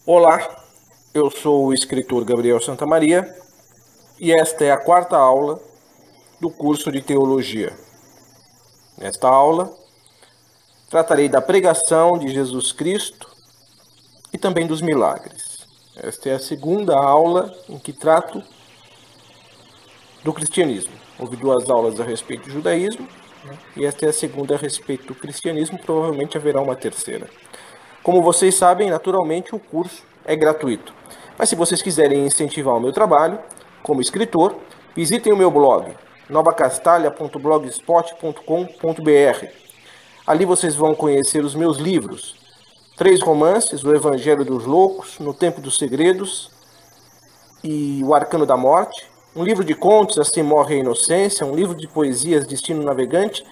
Olá, eu sou o escritor Gabriel Santamaria e esta é a quarta aula do curso de Teologia. Nesta aula, tratarei da pregação de Jesus Cristo e também dos milagres. Esta é a segunda aula em que trato do cristianismo. Houve duas aulas a respeito do judaísmo e esta é a segunda a respeito do cristianismo, provavelmente haverá uma terceira. Como vocês sabem, naturalmente o curso é gratuito. Mas se vocês quiserem incentivar o meu trabalho como escritor, visitem o meu blog novacastalha.blogspot.com.br. Ali vocês vão conhecer os meus livros: 3 romances, O Evangelho dos Loucos, No Tempo dos Segredos e O Arcano da Morte, um livro de contos, Assim Morre a Inocência, um livro de poesias, Destino Navegante,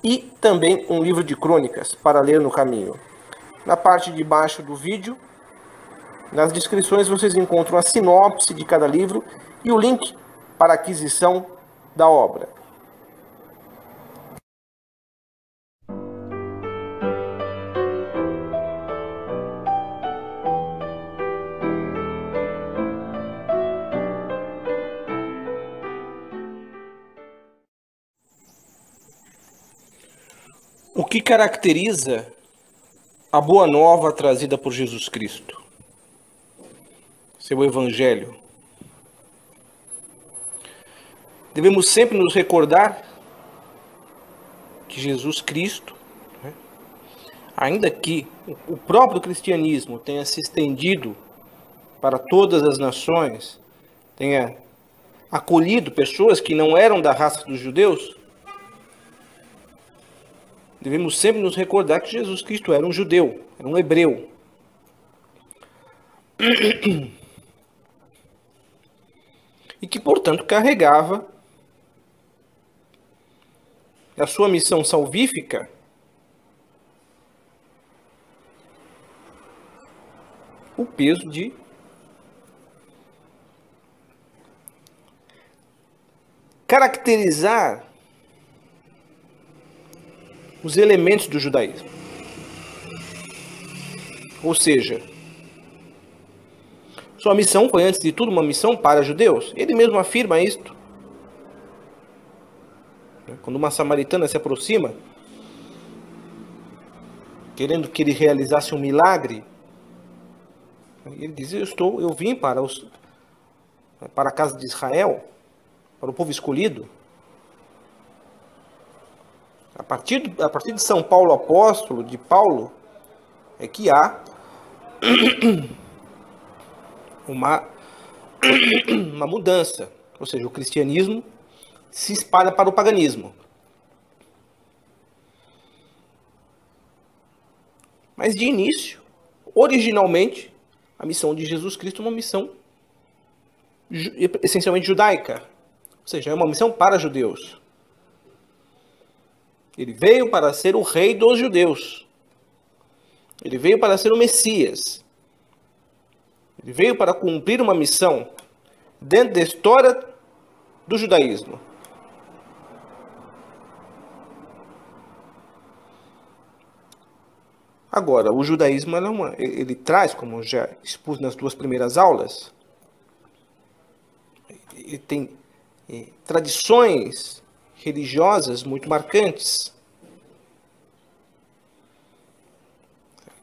e também um livro de crônicas, Para Ler no Caminho. Na parte de baixo do vídeo, nas descrições, vocês encontram a sinopse de cada livro e o link para a aquisição da obra. O que caracteriza a boa nova trazida por Jesus Cristo? Seu Evangelho. Devemos sempre nos recordar que Jesus Cristo, ainda que o próprio cristianismo tenha se estendido para todas as nações, tenha acolhido pessoas que não eram da raça dos judeus, devemos sempre nos recordar que Jesus Cristo era um judeu, era um hebreu. E que, portanto, carregava a sua missão salvífica o peso de caracterizar os elementos do judaísmo. Ou seja, sua missão foi, antes de tudo, uma missão para judeus. Ele mesmo afirma isto. Quando uma samaritana se aproxima, querendo que ele realizasse um milagre, ele diz: eu vim para a casa de Israel, para o povo escolhido. A partir de São Paulo apóstolo, de Paulo, é que há uma mudança. Ou seja, o cristianismo se espalha para o paganismo. Mas de início, originalmente, a missão de Jesus Cristo é uma missão essencialmente judaica. Ou seja, é uma missão para judeus. Ele veio para ser o rei dos judeus. Ele veio para ser o Messias. Ele veio para cumprir uma missão dentro da história do judaísmo. Agora, o judaísmo ele traz, como eu já expus nas 2 primeiras aulas, ele tem tradições religiosas muito marcantes.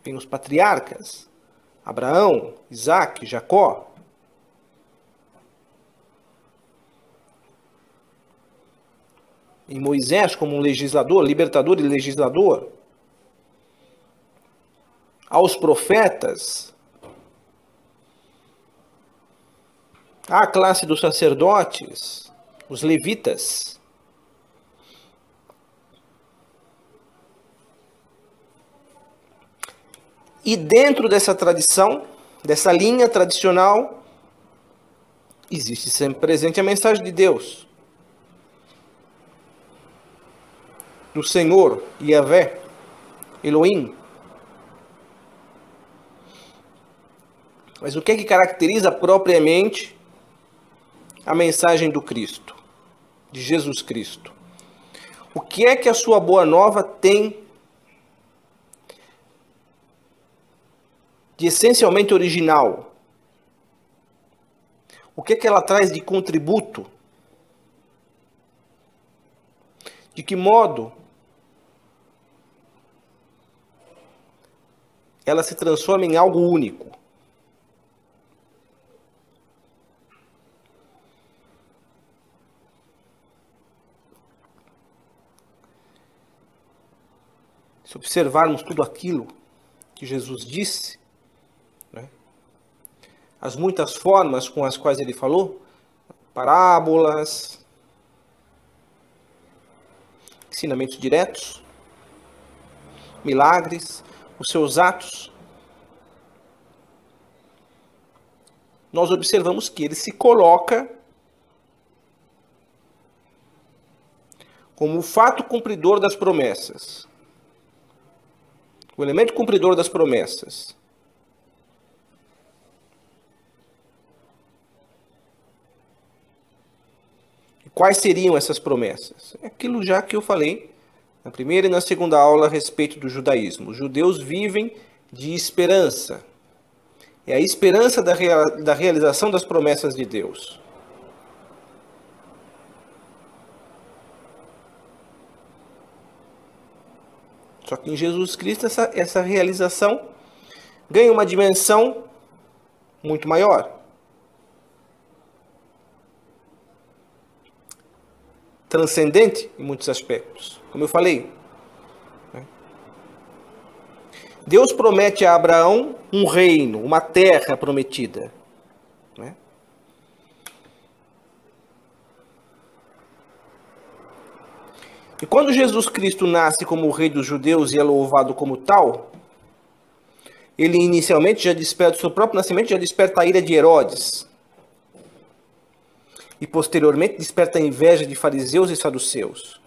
Tem os patriarcas, Abraão, Isaac, Jacó. E Moisés como um legislador, libertador e legislador. Aos profetas. À classe dos sacerdotes, os levitas. E dentro dessa tradição, dessa linha tradicional, existe sempre presente a mensagem de Deus, do Senhor, Yahvé, Elohim. Mas o que é que caracteriza propriamente a mensagem do Cristo, de Jesus Cristo? O que é que a sua boa nova tem de essencialmente original? O que é que ela traz de contributo? De que modo ela se transforma em algo único? Se observarmos tudo aquilo que Jesus disse, né, as muitas formas com as quais ele falou, parábolas, ensinamentos diretos, milagres, os seus atos, nós observamos que ele se coloca como o fato cumpridor das promessas, o elemento cumpridor das promessas. E quais seriam essas promessas? É aquilo já que eu falei na primeira e na segunda aula a respeito do judaísmo. Os judeus vivem de esperança. É a esperança da realização das promessas de Deus. Só que em Jesus Cristo essa realização ganha uma dimensão muito maior. Transcendente em muitos aspectos. Como eu falei, Deus promete a Abraão um reino, uma terra prometida. Né? E quando Jesus Cristo nasce como o rei dos judeus e é louvado como tal, ele inicialmente já desperta, o seu próprio nascimento já desperta a ira de Herodes. E posteriormente desperta a inveja de fariseus e saduceus.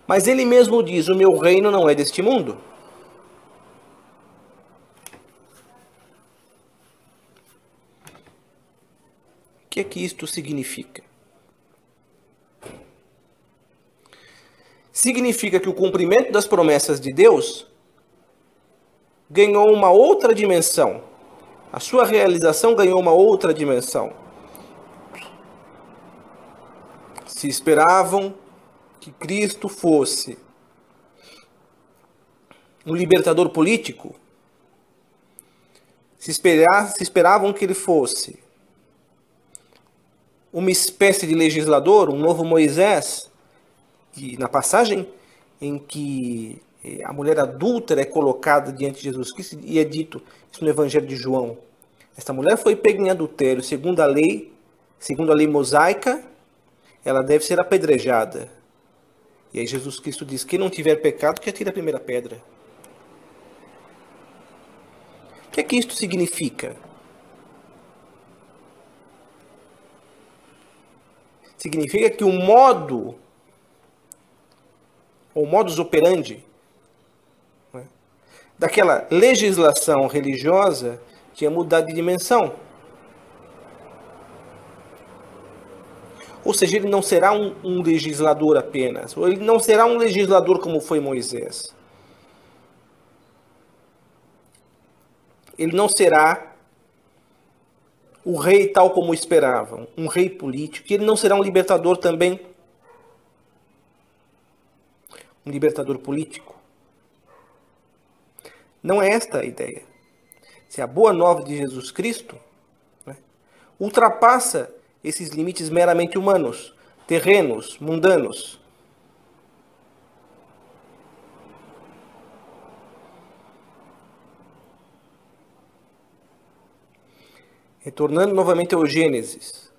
Mas ele mesmo diz, o meu reino não é deste mundo. O que é que isto significa? Significa que o cumprimento das promessas de Deus ganhou uma outra dimensão. A sua realização ganhou uma outra dimensão. Se esperavam que Cristo fosse um libertador político, se esperavam que ele fosse uma espécie de legislador, um novo Moisés, e na passagem em que a mulher adúltera é colocada diante de Jesus Cristo, e é dito isso no Evangelho de João, esta mulher foi pega em adultério, segundo a lei mosaica, ela deve ser apedrejada. E aí Jesus Cristo diz, quem não tiver pecado, que atire a primeira pedra. O que é que isto significa? Significa que o modus operandi, né, daquela legislação religiosa tinha mudado de dimensão. Ou seja, ele não será um legislador apenas, ou ele não será um legislador como foi Moisés. Ele não será o rei tal como esperavam, um rei político, e ele não será um libertador também, um libertador político. Não é esta a ideia. Se a boa nova de Jesus Cristo, né, ultrapassa esses limites meramente humanos, terrenos, mundanos. Retornando novamente ao Gênesis.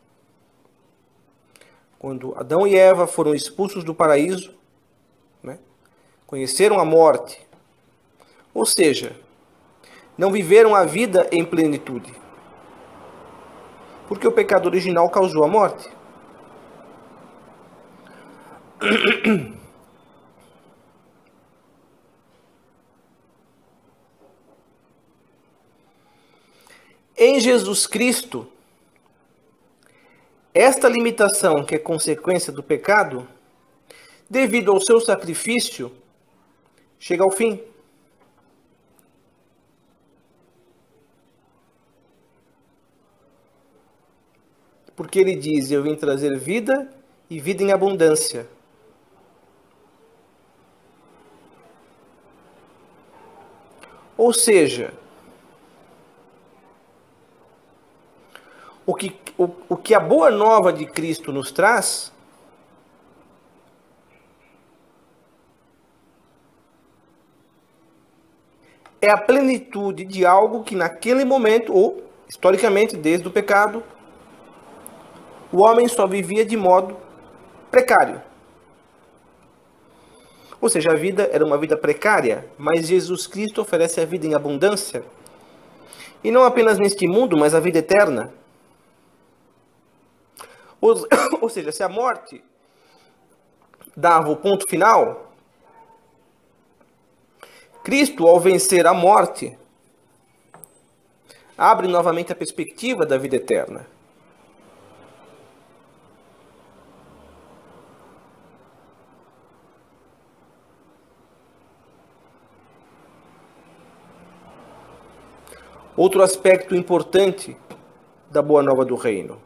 Quando Adão e Eva foram expulsos do paraíso, né, conheceram a morte. Ou seja, não viveram a vida em plenitude. Porque o pecado original causou a morte. Em Jesus Cristo, esta limitação que é consequência do pecado devido ao seu sacrifício, chega ao fim. Porque ele diz: eu vim trazer vida e vida em abundância. Ou seja, o que a boa nova de Cristo nos traz é a plenitude de algo que naquele momento, ou historicamente desde o pecado, o homem só vivia de modo precário. Ou seja, a vida era uma vida precária, mas Jesus Cristo oferece a vida em abundância. E não apenas neste mundo, mas a vida eterna. Ou seja, se a morte dava o ponto final, Cristo, ao vencer a morte, abre novamente a perspectiva da vida eterna. Outro aspecto importante da Boa Nova do Reino.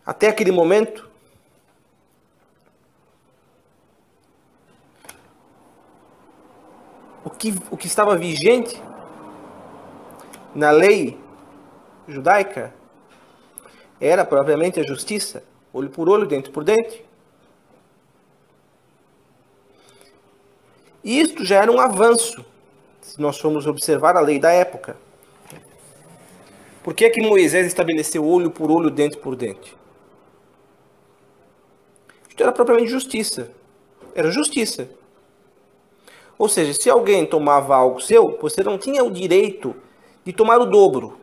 Até aquele momento, o que estava vigente na lei judaica era propriamente a justiça, olho por olho, dente por dente. E isto já era um avanço, se nós formos observar a lei da época. Por que é que Moisés estabeleceu olho por olho, dente por dente? Isto era propriamente justiça. Era justiça. Ou seja, se alguém tomava algo seu, você não tinha o direito de tomar o dobro.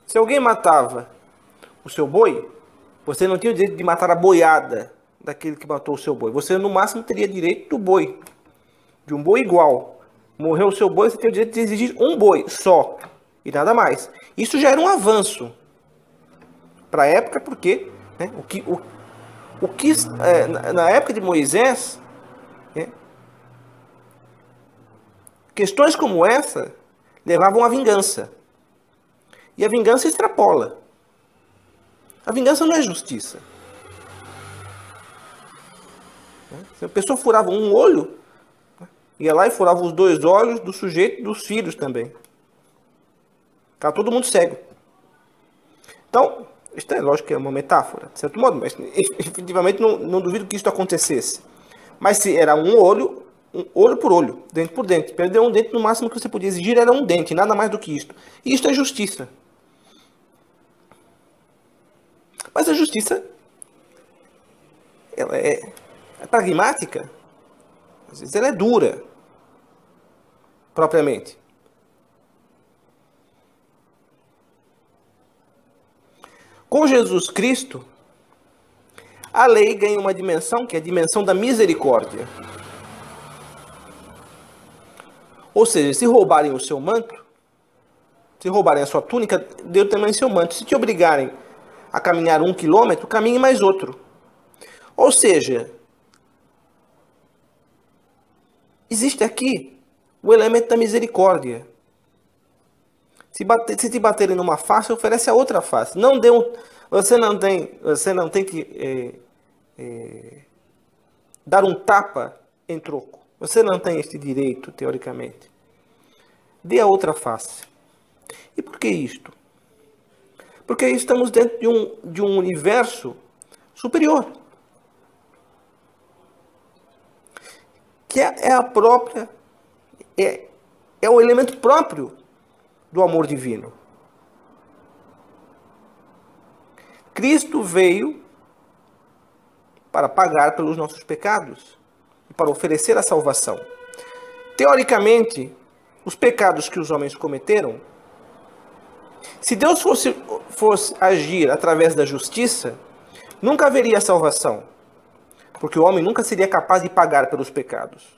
Se alguém matava o seu boi, você não tinha o direito de matar a boiada daquele que matou o seu boi. Você, no máximo, teria direito do boi. De um boi igual. Morreu o seu boi, você tem o direito de exigir um boi só. E nada mais. Isso já era um avanço para a época, porque na época de Moisés, questões como essa levavam à vingança. E a vingança extrapola. A vingança não é justiça. Se a pessoa furava um olho, ia lá e furava os 2 olhos do sujeito e dos filhos também. Ficava todo mundo cego. Então, isto é lógico que é uma metáfora, de certo modo, mas efetivamente não duvido que isso acontecesse. Mas se era um olho por olho, dente por dente. Perder um dente, no máximo que você podia exigir era um dente, nada mais do que isto. E isto é justiça. Mas a justiça, ela é pragmática. Às vezes ela é dura, propriamente. Com Jesus Cristo, a lei ganha uma dimensão que é a dimensão da misericórdia. Ou seja, se roubarem o seu manto, se roubarem a sua túnica, dê também seu manto. Se te obrigarem a caminhar 1 quilômetro, caminhe mais outro. Ou seja, existe aqui o elemento da misericórdia. Se te baterem numa face, oferece a outra face. Você não tem que dar um tapa em troco. Você não tem este direito, teoricamente. Dê a outra face. E por que isto? Porque estamos dentro de um universo superior. Que é o elemento próprio do amor divino. Cristo veio para pagar pelos nossos pecados e para oferecer a salvação. Teoricamente, os pecados que os homens cometeram, se Deus fosse agir através da justiça, nunca haveria salvação, porque o homem nunca seria capaz de pagar pelos pecados.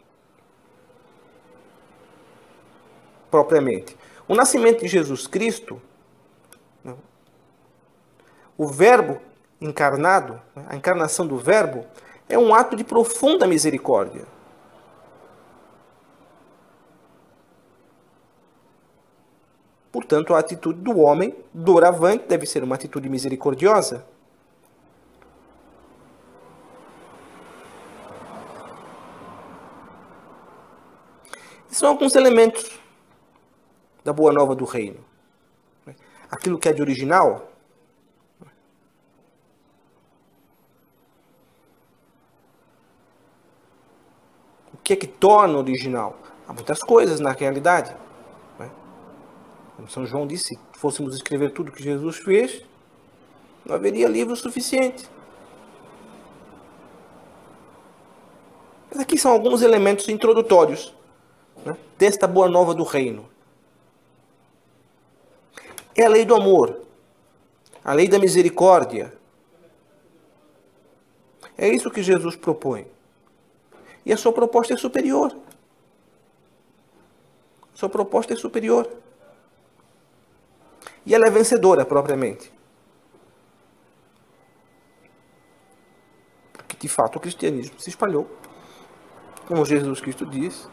Propriamente. O nascimento de Jesus Cristo, o Verbo encarnado, a encarnação do Verbo, é um ato de profunda misericórdia. Portanto, a atitude do homem, doravante, deve ser uma atitude misericordiosa. São alguns elementos da Boa Nova do Reino. Aquilo que é de original. O que é que torna original? Há muitas coisas na realidade. Como São João disse, se fôssemos escrever tudo que Jesus fez, não haveria livro suficiente. Mas aqui são alguns elementos introdutórios, né, desta Boa Nova do Reino. É a lei do amor, a lei da misericórdia. É isso que Jesus propõe. E a sua proposta é superior. Sua proposta é superior. E ela é vencedora, propriamente. Porque, de fato, o cristianismo se espalhou. Como Jesus Cristo diz.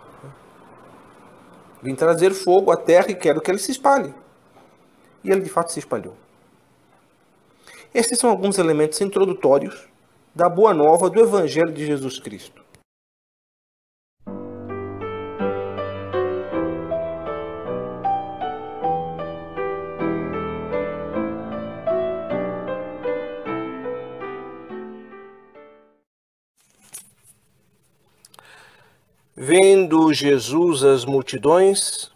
Vim trazer fogo à terra e quero que ele se espalhe. E ele, de fato, se espalhou. Esses são alguns elementos introdutórios da Boa Nova do Evangelho de Jesus Cristo. Vendo Jesus as multidões,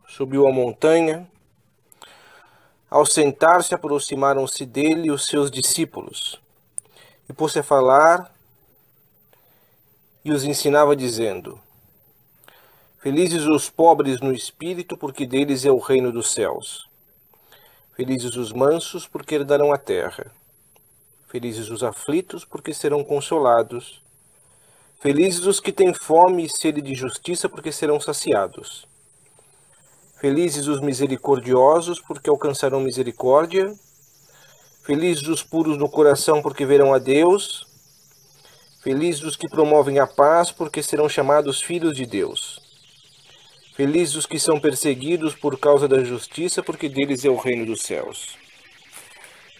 subiu a montanha. Ao sentar-se, aproximaram-se dele os seus discípulos. E pôs-se a falar e os ensinava, dizendo: Felizes os pobres no espírito, porque deles é o reino dos céus. Felizes os mansos, porque herdarão a terra. Felizes os aflitos, porque serão consolados. Felizes os que têm fome e sede de justiça, porque serão saciados. Felizes os misericordiosos, porque alcançarão misericórdia. Felizes os puros no coração, porque verão a Deus. Felizes os que promovem a paz, porque serão chamados filhos de Deus. Felizes os que são perseguidos por causa da justiça, porque deles é o reino dos céus.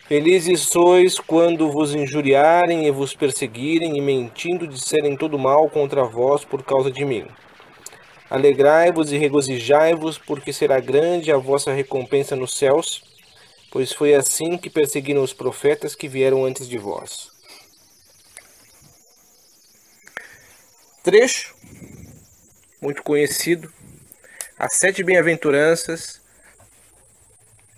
Felizes sois quando vos injuriarem e vos perseguirem, e mentindo disserem todo mal contra vós por causa de mim. Alegrai-vos e regozijai-vos, porque será grande a vossa recompensa nos céus, pois foi assim que perseguiram os profetas que vieram antes de vós. Trecho muito conhecido, as 7 bem-aventuranças,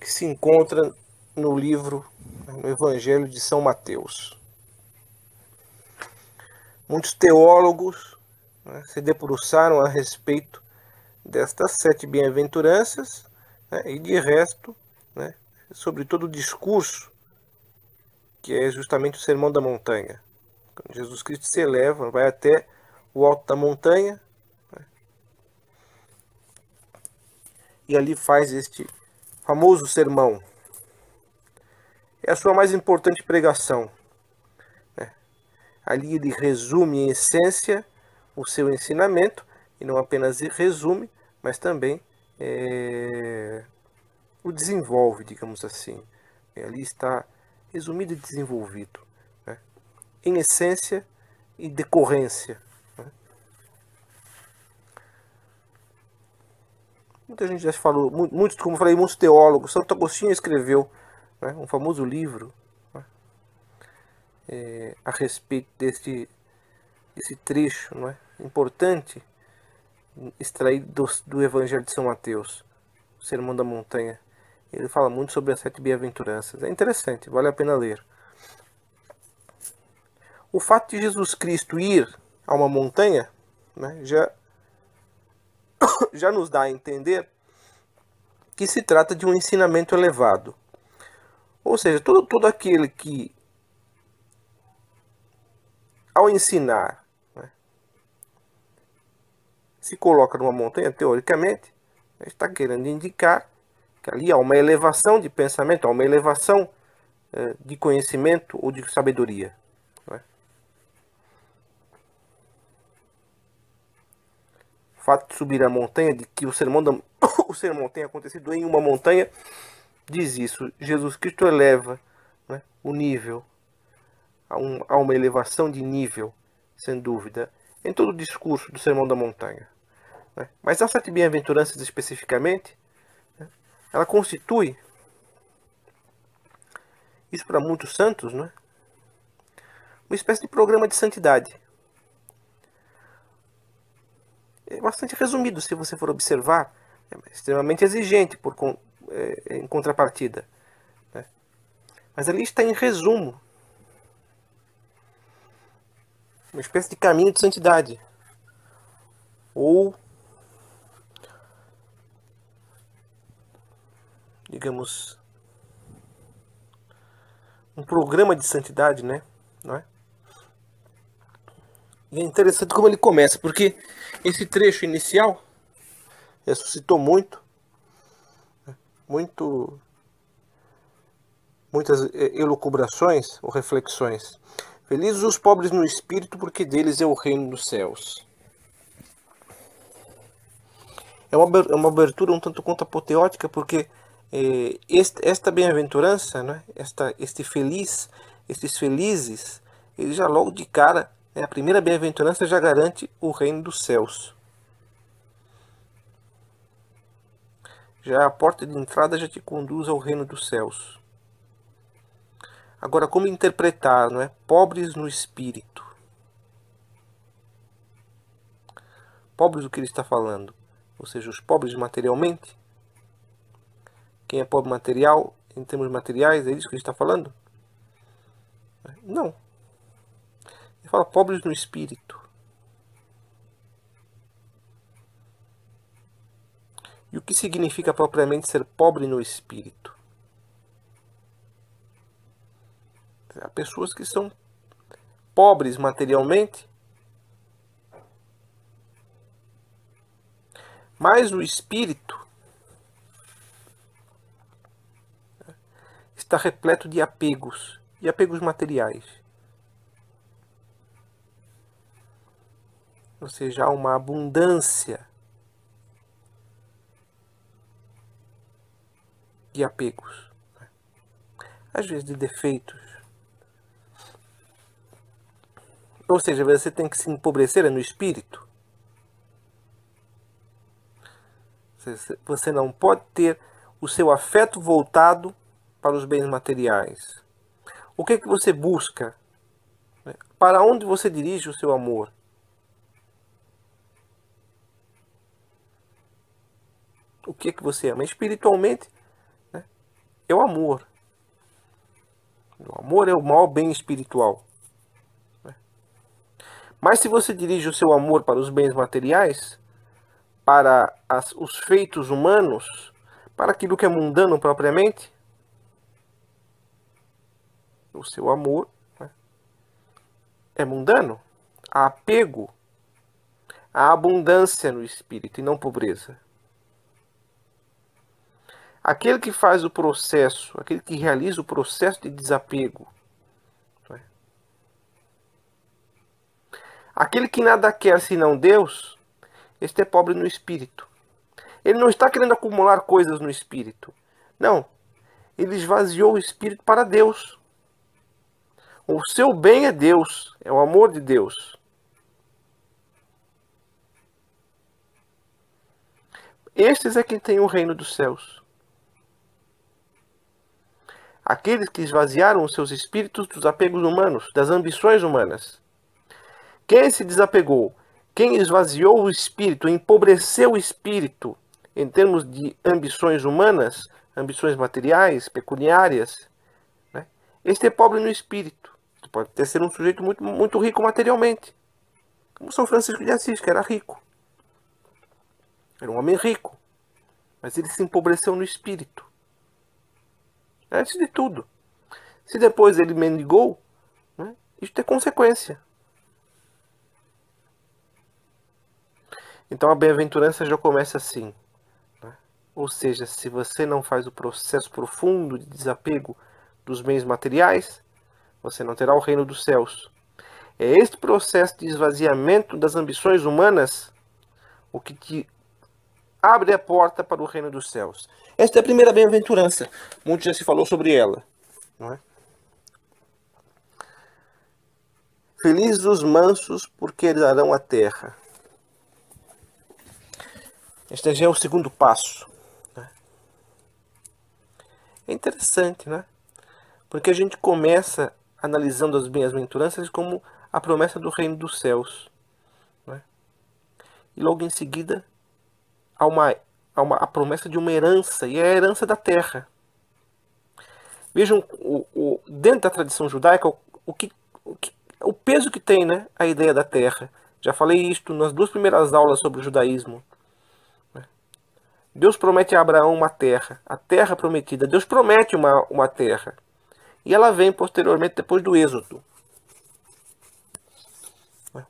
que se encontra no livro, no Evangelho de São Mateus. Muitos teólogos, né, se debruçaram a respeito destas 7 bem-aventuranças, né, e de resto, né, sobre todo o discurso, que é justamente o Sermão da Montanha. Quando Jesus Cristo se eleva, vai até o alto da montanha, né, e ali faz este famoso sermão. É a sua mais importante pregação. Ali ele resume em essência o seu ensinamento, e não apenas resume, mas também o desenvolve, digamos assim. Ali está resumido e desenvolvido, né, em essência e decorrência. Né. Muita gente já falou, muitos, como eu falei, muitos teólogos. Santo Agostinho escreveu, né, um famoso livro, né, a respeito desse trecho, não é, importante, extraído do Evangelho de São Mateus, o Sermão da Montanha. Ele fala muito sobre as 7 bem-aventuranças. É interessante, vale a pena ler. O fato de Jesus Cristo ir a uma montanha, né, já nos dá a entender que se trata de um ensinamento elevado. Ou seja, todo aquele que, ao ensinar, né, se coloca numa montanha, teoricamente, está querendo indicar que ali há uma elevação de pensamento, há uma elevação de conhecimento ou de sabedoria. Não é? O fato de subir a montanha, de que o sermão, o sermão tenha acontecido em uma montanha, diz isso. Jesus Cristo eleva, né, o nível, a uma elevação de nível, sem dúvida, em todo o discurso do Sermão da Montanha. Né? Mas as 7 bem-aventuranças especificamente, né, ela constitui, isso para muitos santos, né, uma espécie de programa de santidade. É bastante resumido, se você for observar, é extremamente exigente em contrapartida. Né? Mas ali está em resumo uma espécie de caminho de santidade. Ou, digamos, um programa de santidade, né? Não é? E é interessante como ele começa, porque esse trecho inicial ressuscitou muitas elucubrações ou reflexões. Felizes os pobres no espírito, porque deles é o reino dos céus. É uma abertura um tanto quanto apoteótica, porque esta bem-aventurança, né, estes felizes, ele já logo de cara, né, a primeira bem-aventurança já garante o reino dos céus. Já a porta de entrada já te conduz ao reino dos céus. Agora, como interpretar, não é? Pobres no espírito. Pobres do que ele está falando? Ou seja, os pobres materialmente? Quem é pobre material, em termos materiais, é isso que ele está falando? Não. Ele fala pobres no espírito. E o que significa propriamente ser pobre no espírito? Há pessoas que são pobres materialmente, mas o espírito está repleto de apegos, e apegos materiais. Ou seja, há uma abundância de apegos, às vezes de defeitos. Ou seja, você tem que se empobrecer no espírito. Você não pode ter o seu afeto voltado para os bens materiais. O que é que você busca? Para onde você dirige o seu amor? O que é que você ama? Espiritualmente, né, é o amor. O amor é o maior bem espiritual. Mas se você dirige o seu amor para os bens materiais, para os feitos humanos, para aquilo que é mundano propriamente, o seu amor, né, é mundano. Há apego, há abundância no espírito e não pobreza. Aquele que faz o processo, aquele que realiza o processo de desapego, né, aquele que nada quer senão Deus, este é pobre no espírito. Ele não está querendo acumular coisas no espírito. Não. Ele esvaziou o espírito para Deus. O seu bem é Deus, é o amor de Deus. Estes é quem tem o reino dos céus. Aqueles que esvaziaram os seus espíritos dos apegos humanos, das ambições humanas. Quem se desapegou? Quem esvaziou o espírito, empobreceu o espírito em termos de ambições humanas, ambições materiais, pecuniárias, né? Este é pobre no espírito. Pode até ser um sujeito muito, muito rico materialmente, como São Francisco de Assis, que era rico. Era um homem rico, mas ele se empobreceu no espírito. Antes de tudo. Se depois ele mendigou, né, isso tem consequência. Então a bem-aventurança já começa assim. Né? Ou seja, se você não faz o processo profundo de desapego dos bens materiais, você não terá o reino dos céus. É este processo de esvaziamento das ambições humanas o que te abre a porta para o reino dos céus. Esta é a primeira bem-aventurança. Muito já se falou sobre ela, não é? Felizes os mansos, porque herdarão a terra. Este já é o segundo passo, né? É interessante, né? Porque a gente começa analisando as bem-aventuranças como a promessa do reino dos céus, né? E logo em seguida há a promessa de uma herança, e é a herança da terra. Vejam, dentro da tradição judaica, o peso que tem, né, a ideia da terra. Já falei isto nas duas primeiras aulas sobre o judaísmo. Deus promete a Abraão uma terra, a terra prometida. Deus promete uma terra. E ela vem posteriormente, depois do Êxodo.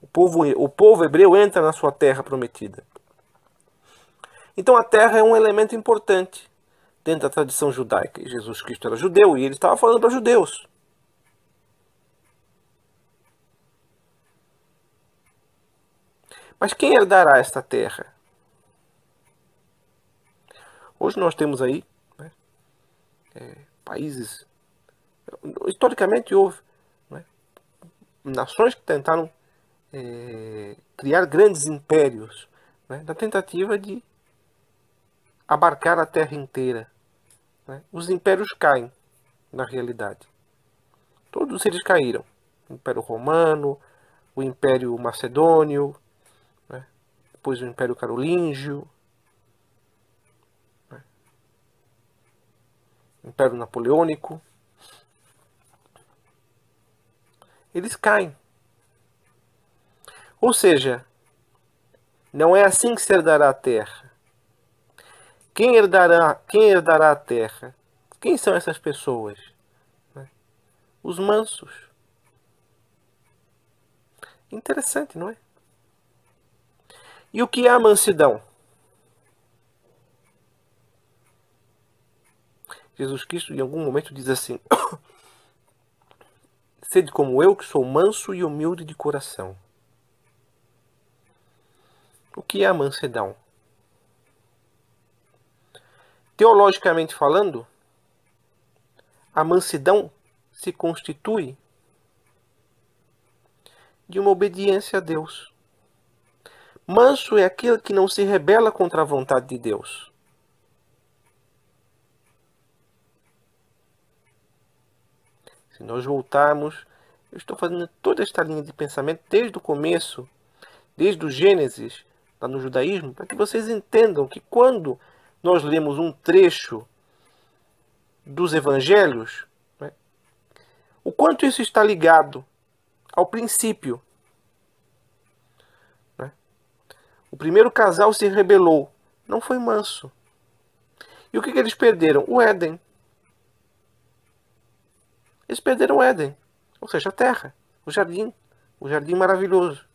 O povo hebreu entra na sua terra prometida. Então a terra é um elemento importante dentro da tradição judaica. E Jesus Cristo era judeu e ele estava falando para judeus. Mas quem herdará esta terra? Hoje nós temos aí, né, países... Historicamente houve, né, nações que tentaram criar grandes impérios, né, na tentativa de abarcar a terra inteira. Né? Os impérios caem, na realidade. Todos eles caíram. O Império Romano, o Império Macedônio, né? Depois o Império Carolíngio, né? O Império Napoleônico. Eles caem. Ou seja, não é assim que se herdará a terra. Quem herdará a terra? Quem são essas pessoas? Né? Os mansos. Interessante, não é? E o que é a mansidão? Jesus Cristo em algum momento diz assim: sede como eu, que sou manso e humilde de coração. O que é a mansidão? Teologicamente falando, a mansidão se constitui de uma obediência a Deus. Manso é aquele que não se rebela contra a vontade de Deus. Se nós voltarmos, eu estou fazendo toda esta linha de pensamento desde o começo, desde o Gênesis, lá no judaísmo, para que vocês entendam que quando nós lemos um trecho dos evangelhos, né, o quanto isso está ligado ao princípio. Né? O primeiro casal se rebelou, não foi manso. E o que eles perderam? O Éden. Eles perderam o Éden, ou seja, a terra, o jardim maravilhoso.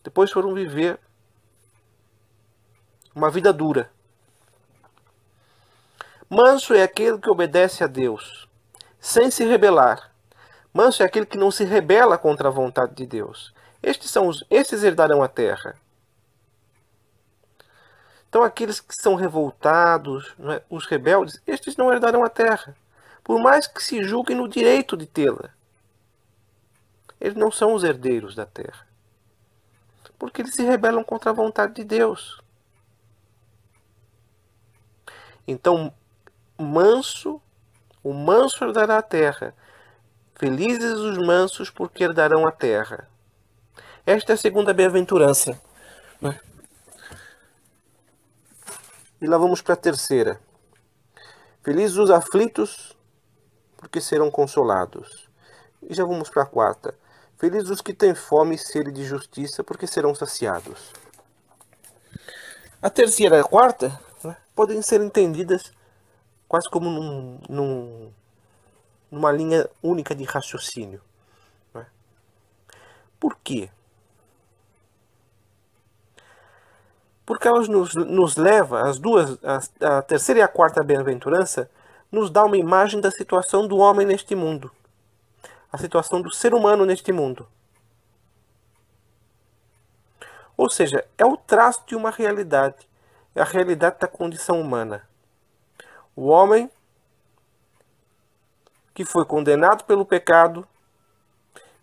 Depois foram viver uma vida dura. Manso é aquele que obedece a Deus, sem se rebelar. Manso é aquele que não se rebela contra a vontade de Deus. Estes herdarão a terra. Então aqueles que são revoltados, não é, os rebeldes, estes não herdarão a terra. Por mais que se julguem no direito de tê-la. Eles não são os herdeiros da terra. Porque eles se rebelam contra a vontade de Deus. Então, o manso herdará a terra. Felizes os mansos, porque herdarão a terra. Esta é a segunda bem-aventurança. Né? E lá vamos para a terceira. Felizes os aflitos, porque serão consolados. E já vamos para a quarta. Felizes os que têm fome e sede de justiça, porque serão saciados. A terceira e a quarta, né, podem ser entendidas quase como numa linha única de raciocínio. Né? Por quê? Porque elas nos leva, as duas, a terceira e a quarta bem-aventurança, nos dá uma imagem da situação do homem neste mundo. A situação do ser humano neste mundo. Ou seja, é o traço de uma realidade. É a realidade da condição humana. O homem que foi condenado pelo pecado,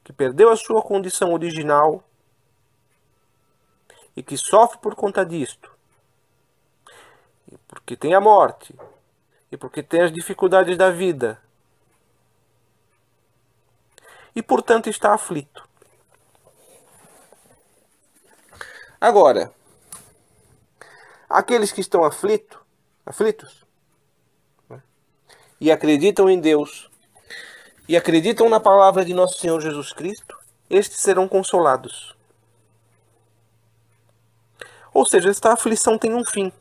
que perdeu a sua condição original e que sofre por conta disto, e porque tem a morte, e porque tem as dificuldades da vida, e portanto está aflito. Agora, aqueles que estão aflitos, né, e acreditam em Deus, e acreditam na palavra de nosso Senhor Jesus Cristo, estes serão consolados. Ou seja, esta aflição tem um fim.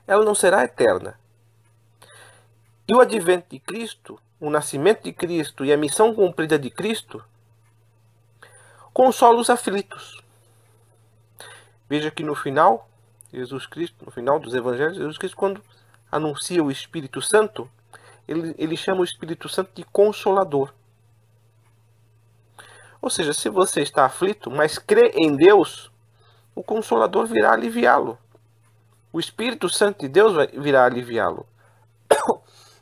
Ela não será eterna. E o advento de Cristo, o nascimento de Cristo e a missão cumprida de Cristo, consola os aflitos. Veja que no final, Jesus Cristo, no final dos evangelhos, Jesus Cristo, quando anuncia o Espírito Santo, ele chama o Espírito Santo de Consolador. Ou seja, se você está aflito, mas crê em Deus, o Consolador virá aliviá-lo. O Espírito Santo de Deus virá aliviá-lo.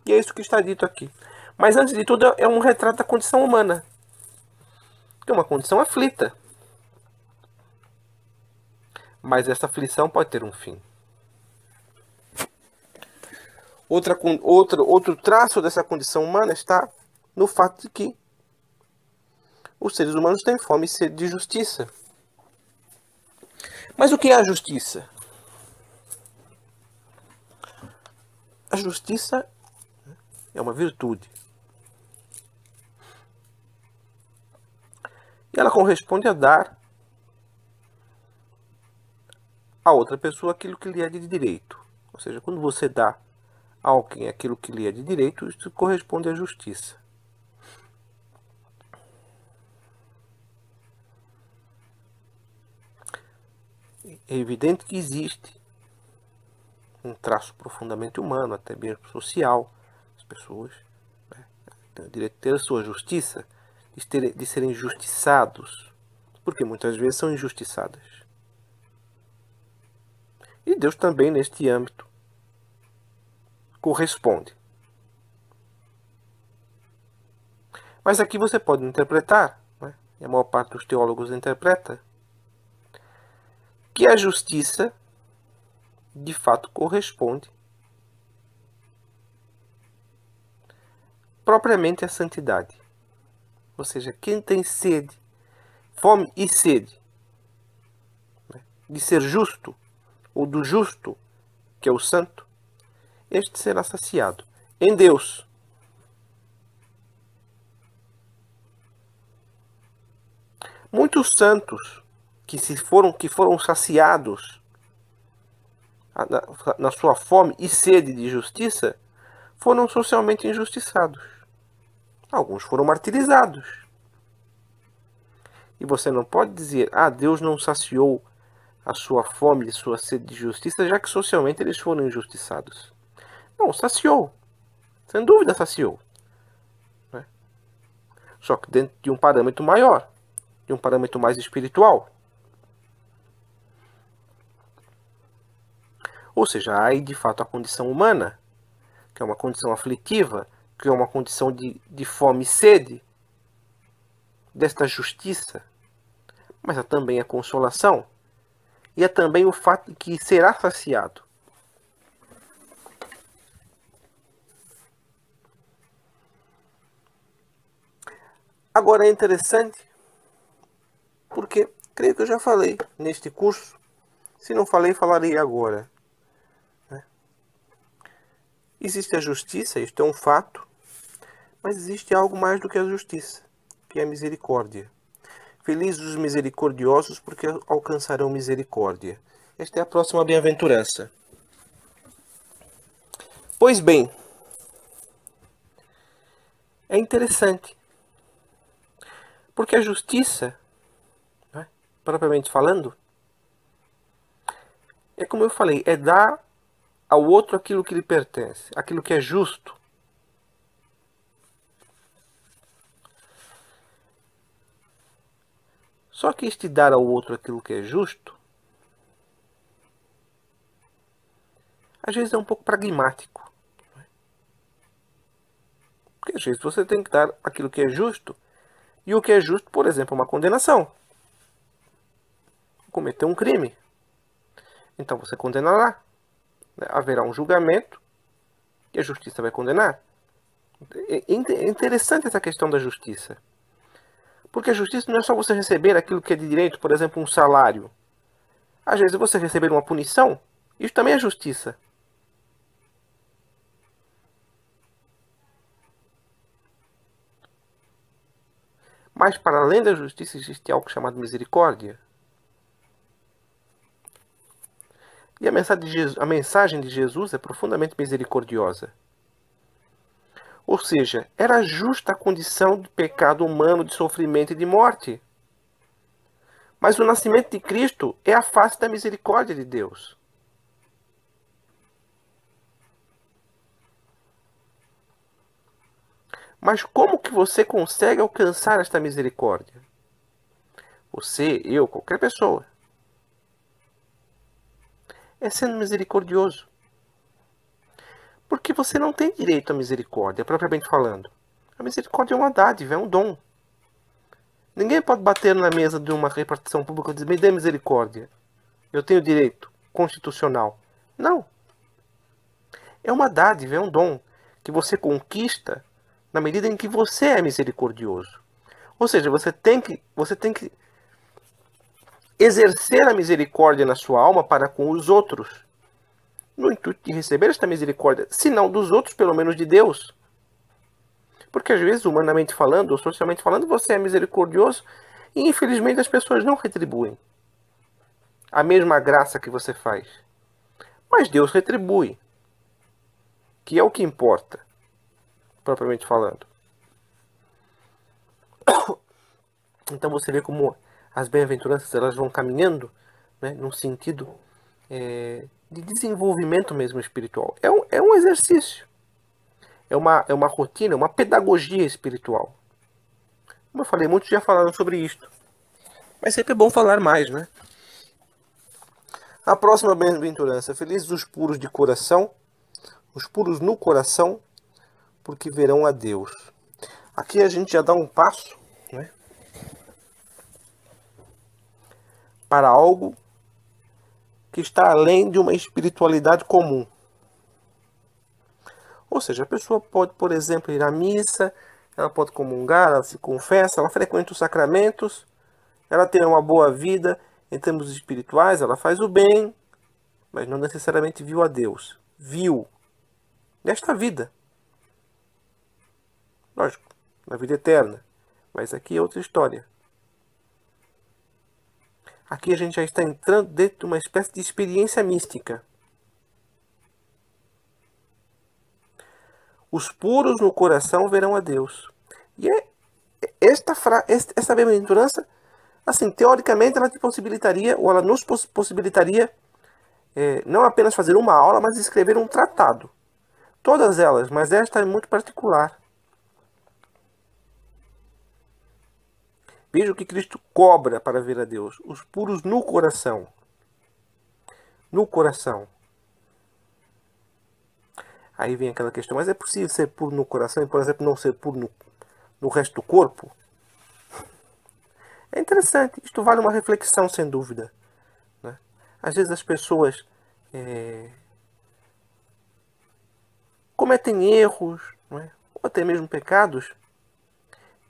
E é isso que está dito aqui. Mas antes de tudo, é um retrato da condição humana. Que é uma condição aflita. Mas essa aflição pode ter um fim. Outro traço dessa condição humana está no fato de que os seres humanos têm fome e sede de justiça. Mas o que é a justiça? A justiça é uma virtude. E ela corresponde a dar a outra pessoa aquilo que lhe é de direito. Ou seja, quando você dá a alguém aquilo que lhe é de direito, isso corresponde à justiça. É evidente que existe um traço profundamente humano, até mesmo social. As pessoas, né, têm o direito de ter a sua justiça, de serem injustiçados, porque muitas vezes são injustiçadas. E Deus também, neste âmbito, corresponde. Mas aqui você pode interpretar, né, e a maior parte dos teólogos interpreta, que a justiça de fato corresponde propriamente à santidade. Ou seja, quem tem sede, fome e sede, né, de ser justo, ou do justo, que é o santo, este será saciado em Deus. Muitos santos que foram saciados na sua fome e sede de justiça, foram socialmente injustiçados. Alguns foram martirizados. E você não pode dizer, Deus não saciou a sua fome e sua sede de justiça, já que socialmente eles foram injustiçados. Não, saciou. Sem dúvida saciou. Né? Só que dentro de um parâmetro maior, de um parâmetro mais espiritual. Ou seja, há aí de fato a condição humana, que é uma condição aflitiva, que é uma condição de fome e sede, desta justiça, mas há também a consolação, e há também o fato de que será saciado. Agora é interessante, porque creio que eu já falei neste curso, se não falei, falarei agora. Existe a justiça, isto é um fato, mas existe algo mais do que a justiça, que é a misericórdia. Felizes os misericordiosos, porque alcançarão misericórdia. Esta é a próxima bem-aventurança. Pois bem, é interessante, porque a justiça, né, propriamente falando, É como eu falei, é dar ao outro aquilo que lhe pertence, aquilo que é justo. Só que este dar ao outro aquilo que é justo, às vezes é um pouco pragmático. Porque às vezes você tem que dar aquilo que é justo, e o que é justo, por exemplo, é uma condenação. Cometeu um crime. Então você condenará. Haverá um julgamento e a justiça vai condenar. É interessante essa questão da justiça. Porque a justiça não é só você receber aquilo que é de direito, por exemplo, um salário. Às vezes você receber uma punição, isso também é justiça. Mas para além da justiça existe algo chamado misericórdia. E a mensagem de Jesus é profundamente misericordiosa. Ou seja, era justa a condição de pecado humano, de sofrimento e de morte. Mas o nascimento de Cristo é a face da misericórdia de Deus. Mas como que você consegue alcançar esta misericórdia? Você, eu, qualquer pessoa. É sendo misericordioso. Porque você não tem direito à misericórdia, propriamente falando. A misericórdia é uma dádiva, é um dom. Ninguém pode bater na mesa de uma repartição pública e dizer, me dê misericórdia. Eu tenho direito constitucional. Não. É uma dádiva, é um dom que você conquista na medida em que você é misericordioso. Ou seja, você tem que exercer a misericórdia na sua alma para com os outros, no intuito de receber esta misericórdia, se não dos outros, pelo menos de Deus. Porque às vezes, humanamente falando, ou socialmente falando, você é misericordioso e infelizmente as pessoas não retribuem a mesma graça que você faz. Mas Deus retribui, que é o que importa, propriamente falando. Então você vê como as bem-aventuranças elas vão caminhando, né, num sentido de desenvolvimento mesmo espiritual. É um exercício, é uma rotina, é uma pedagogia espiritual. Como eu falei, muitos já falaram sobre isto, mas sempre é bom falar mais, né? A próxima bem-aventurança: felizes os puros de coração, os puros no coração, porque verão a Deus. Aqui a gente já dá um passo, né, para algo que está além de uma espiritualidade comum. Ou seja, a pessoa pode, por exemplo, ir à missa, ela pode comungar, ela se confessa, ela frequenta os sacramentos, ela tem uma boa vida em termos espirituais, ela faz o bem, mas não necessariamente viu a Deus. Viu nesta vida. Lógico, na vida eterna. Mas aqui é outra história. Aqui a gente já está entrando dentro de uma espécie de experiência mística. Os puros no coração verão a Deus. E esta bem-aventurança, assim, teoricamente ela te possibilitaria, ou ela nos possibilitaria, não apenas fazer uma aula, mas escrever um tratado. Todas elas, mas esta é muito particular. Veja o que Cristo cobra para ver a Deus. Os puros no coração. No coração. Aí vem aquela questão, mas é possível ser puro no coração e, por exemplo, não ser puro no resto do corpo? É interessante. Isto vale uma reflexão, sem dúvida, né? Às vezes as pessoas cometem erros, não é? Ou até mesmo pecados,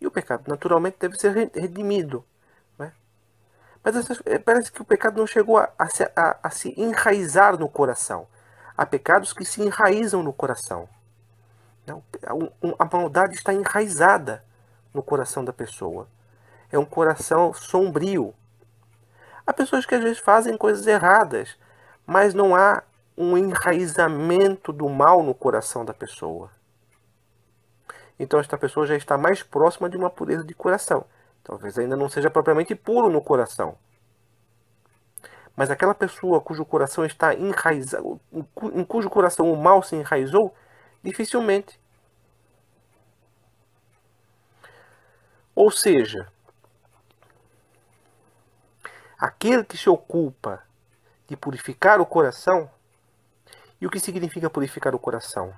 e o pecado naturalmente deve ser redimido, né? Mas parece que o pecado não chegou a se enraizar no coração. Há pecados que se enraizam no coração. A maldade está enraizada no coração da pessoa. É um coração sombrio. Há pessoas que às vezes fazem coisas erradas, mas não há um enraizamento do mal no coração da pessoa. Então esta pessoa já está mais próxima de uma pureza de coração. Talvez ainda não seja propriamente puro no coração, Mas aquela pessoa cujo coração está enraizado, em cujo coração o mal se enraizou, dificilmente. Ou seja, aquele que se ocupa de purificar o coração, e o que significa purificar o coração?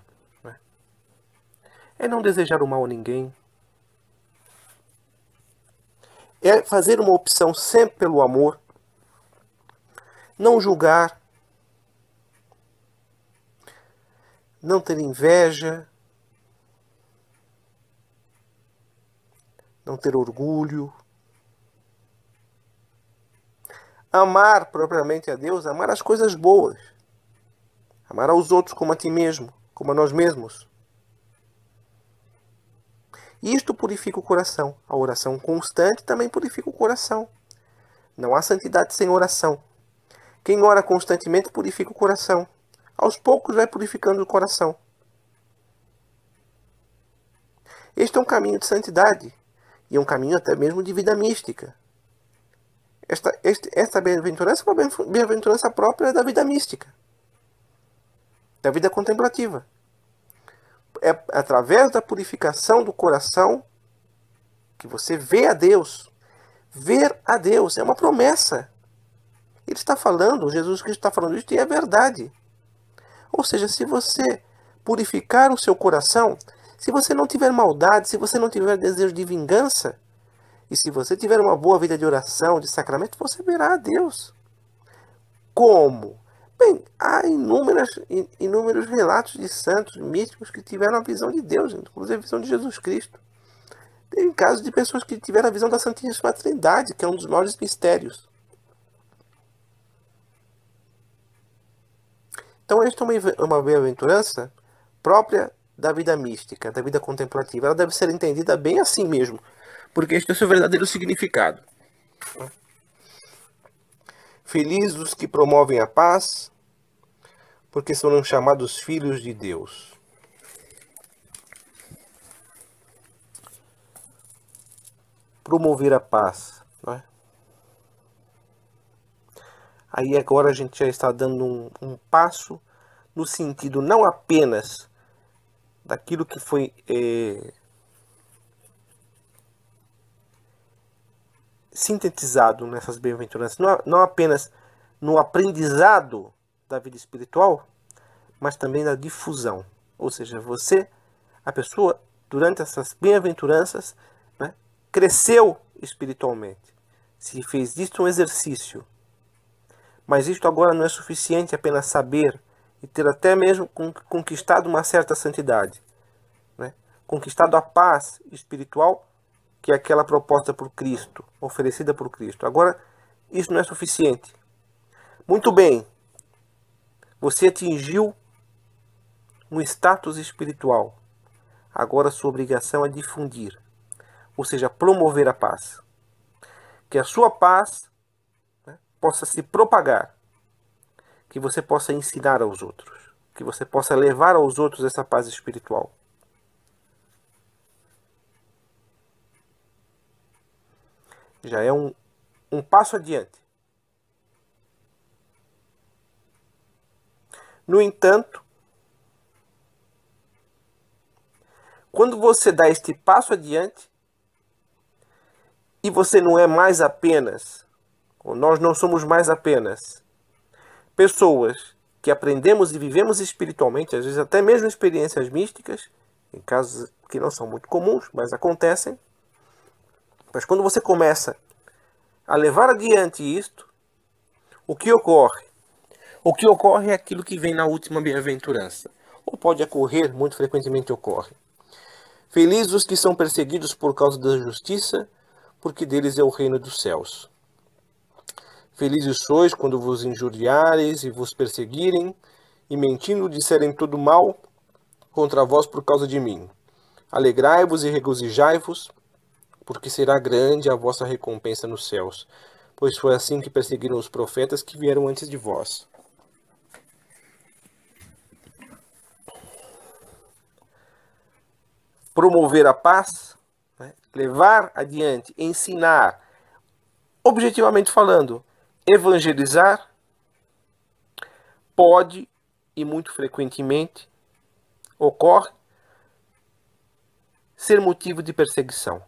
É não desejar o mal a ninguém, é fazer uma opção sempre pelo amor, não julgar, não ter inveja, não ter orgulho. Amar propriamente a Deus, amar as coisas boas. Amar aos outros como a ti mesmo, como a nós mesmos. Isto purifica o coração. A oração constante também purifica o coração. Não há santidade sem oração. Quem ora constantemente purifica o coração. Aos poucos vai purificando o coração. Este é um caminho de santidade. E é um caminho até mesmo de vida mística. Esta bem-aventurança é uma bem-aventurança própria da vida mística. Da vida contemplativa. É através da purificação do coração que você vê a Deus. Ver a Deus é uma promessa. Ele está falando, Jesus Cristo está falando isso e é verdade. Ou seja, se você purificar o seu coração, se você não tiver maldade, se você não tiver desejo de vingança, e se você tiver uma boa vida de oração, de sacramento, você verá a Deus. Como? Bem, há inúmeros relatos de santos místicos que tiveram a visão de Deus, inclusive a visão de Jesus Cristo. Tem casos de pessoas que tiveram a visão da Santíssima Trindade, que é um dos maiores mistérios. Então, esta é uma bem-aventurança própria da vida mística, da vida contemplativa. Ela deve ser entendida bem assim mesmo, porque este é o seu verdadeiro significado. Felizes os que promovem a paz, porque serão chamados filhos de Deus. Promover a paz, não é? Aí agora a gente já está dando um passo no sentido não apenas daquilo que foi sintetizado nessas bem-aventuranças, não apenas no aprendizado da vida espiritual, mas também na difusão. Ou seja, a pessoa, durante essas bem-aventuranças, né, cresceu espiritualmente. Se fez disto um exercício. Mas isto agora não é suficiente apenas saber e ter até mesmo conquistado uma certa santidade. Né? Conquistado a paz espiritual, que é aquela proposta por Cristo, oferecida por Cristo. Agora, isso não é suficiente. Muito bem, você atingiu um status espiritual. Agora sua obrigação é difundir, ou seja, promover a paz. Que a sua paz, né, possa se propagar, que você possa ensinar aos outros, que você possa levar aos outros essa paz espiritual. Já é um passo adiante. No entanto, quando você dá este passo adiante, e você não é mais apenas, ou nós não somos mais apenas, pessoas que aprendemos e vivemos espiritualmente, às vezes até mesmo experiências místicas, em casos que não são muito comuns, mas acontecem. Mas quando você começa a levar adiante isto, o que ocorre? O que ocorre é aquilo que vem na última bem-aventurança. Ou pode ocorrer, muito frequentemente ocorre. Felizes os que são perseguidos por causa da justiça, porque deles é o reino dos céus. Felizes sois quando vos injuriareis e vos perseguirem, e mentindo disserem todo mal contra vós por causa de mim. Alegrai-vos e regozijai-vos, porque será grande a vossa recompensa nos céus, pois foi assim que perseguiram os profetas que vieram antes de vós. Promover a paz, né? Levar adiante, ensinar, objetivamente falando, evangelizar pode, e muito frequentemente ocorre, ser motivo de perseguição.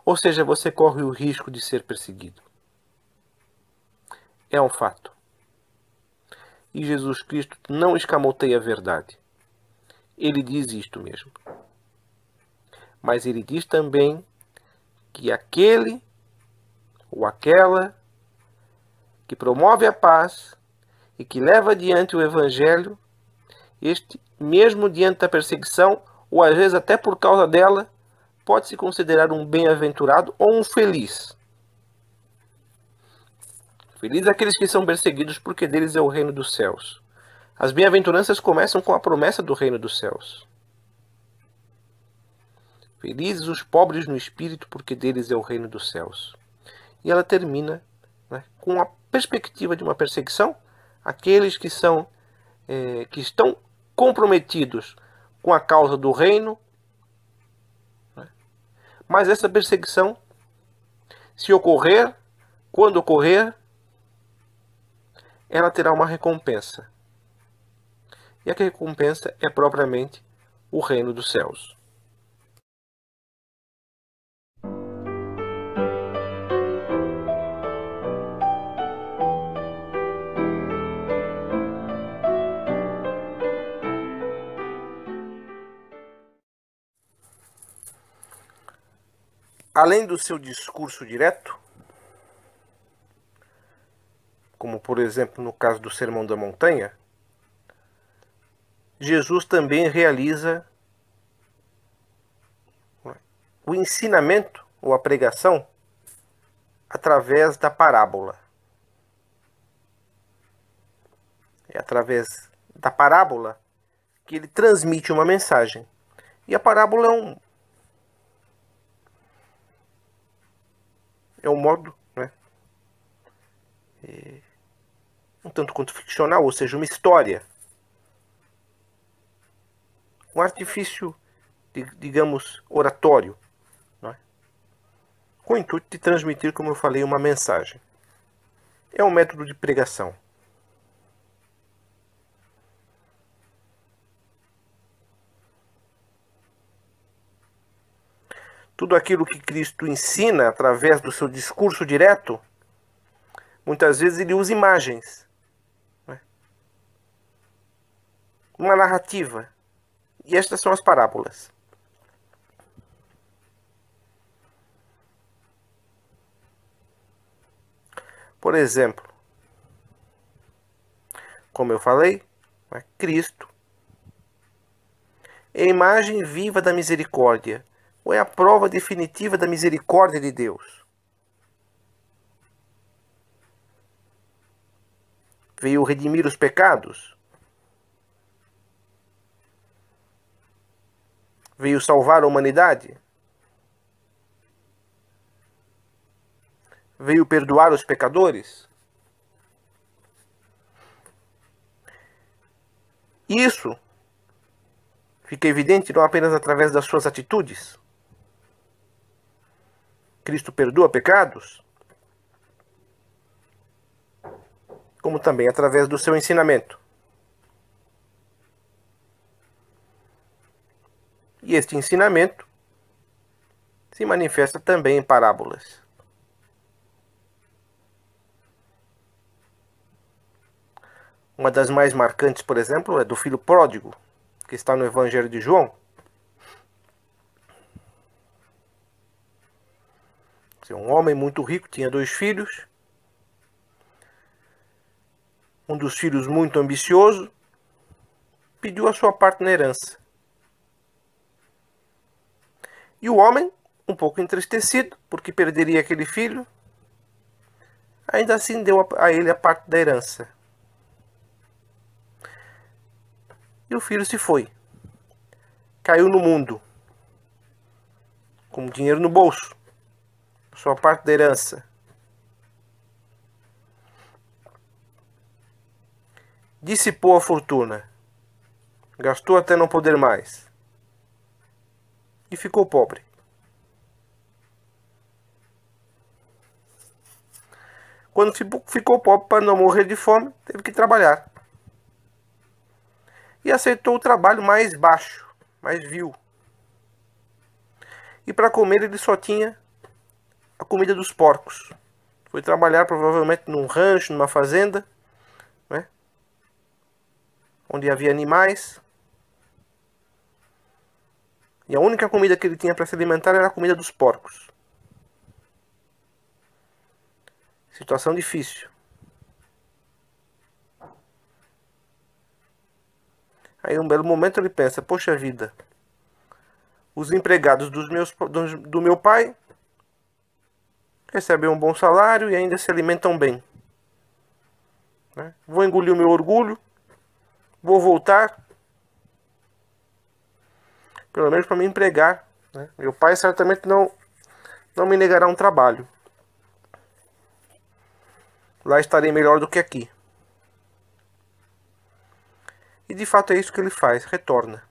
Ou seja, você corre o risco de ser perseguido. É um fato. E Jesus Cristo não escamoteia a verdade. Ele diz isto mesmo. Mas ele diz também que aquele ou aquela que promove a paz e que leva adiante o Evangelho, este, mesmo diante da perseguição, ou às vezes até por causa dela, pode se considerar um bem-aventurado ou um feliz. Felizes aqueles que são perseguidos, porque deles é o reino dos céus. As bem-aventuranças começam com a promessa do reino dos céus. Felizes os pobres no espírito, porque deles é o reino dos céus. E ela termina, né, com a perspectiva de uma perseguição. Aqueles que estão comprometidos com a causa do reino, né, mas essa perseguição, se ocorrer, quando ocorrer, ela terá uma recompensa. E a recompensa é propriamente o reino dos céus. Além do seu discurso direto, como por exemplo no caso do Sermão da Montanha, Jesus também realiza o ensinamento ou a pregação através da parábola. É através da parábola que ele transmite uma mensagem. E a parábola é um modo, né, um tanto quanto ficcional, ou seja, uma história. Um artifício, digamos, oratório, né, com o intuito de transmitir, como eu falei, uma mensagem. É um método de pregação. Tudo aquilo que Cristo ensina através do seu discurso direto, muitas vezes ele usa imagens, né, uma narrativa. E estas são as parábolas. Por exemplo, como eu falei, né, Cristo é a imagem viva da misericórdia, ou é a prova definitiva da misericórdia de Deus. Veio redimir os pecados, veio salvar a humanidade, veio perdoar os pecadores. Isso fica evidente não apenas através das suas atitudes. Cristo perdoa pecados, como também através do seu ensinamento. E este ensinamento se manifesta também em parábolas. Uma das mais marcantes, por exemplo, é do filho pródigo, que está no Evangelho de João. Um homem muito rico tinha 2 filhos. Um dos filhos, muito ambicioso, pediu a sua parte na herança. E o homem, um pouco entristecido, porque perderia aquele filho, ainda assim deu a ele a parte da herança. E o filho se foi. Caiu no mundo, com dinheiro no bolso, sua parte da herança. Dissipou a fortuna, gastou até não poder mais, e ficou pobre. Quando ficou pobre, para não morrer de fome, teve que trabalhar. E aceitou o trabalho mais baixo, mais vil. E para comer ele só tinha a comida dos porcos. Foi trabalhar provavelmente num rancho, numa fazenda, né? Onde havia animais. E a única comida que ele tinha para se alimentar era a comida dos porcos. Situação difícil. Aí, um belo momento, ele pensa: poxa vida, os empregados do meu pai recebem um bom salário e ainda se alimentam bem, né? Vou engolir o meu orgulho, vou voltar, pelo menos para me empregar, né? Meu pai certamente não me negará um trabalho. Lá estarei melhor do que aqui. E de fato é isso que ele faz, retorna.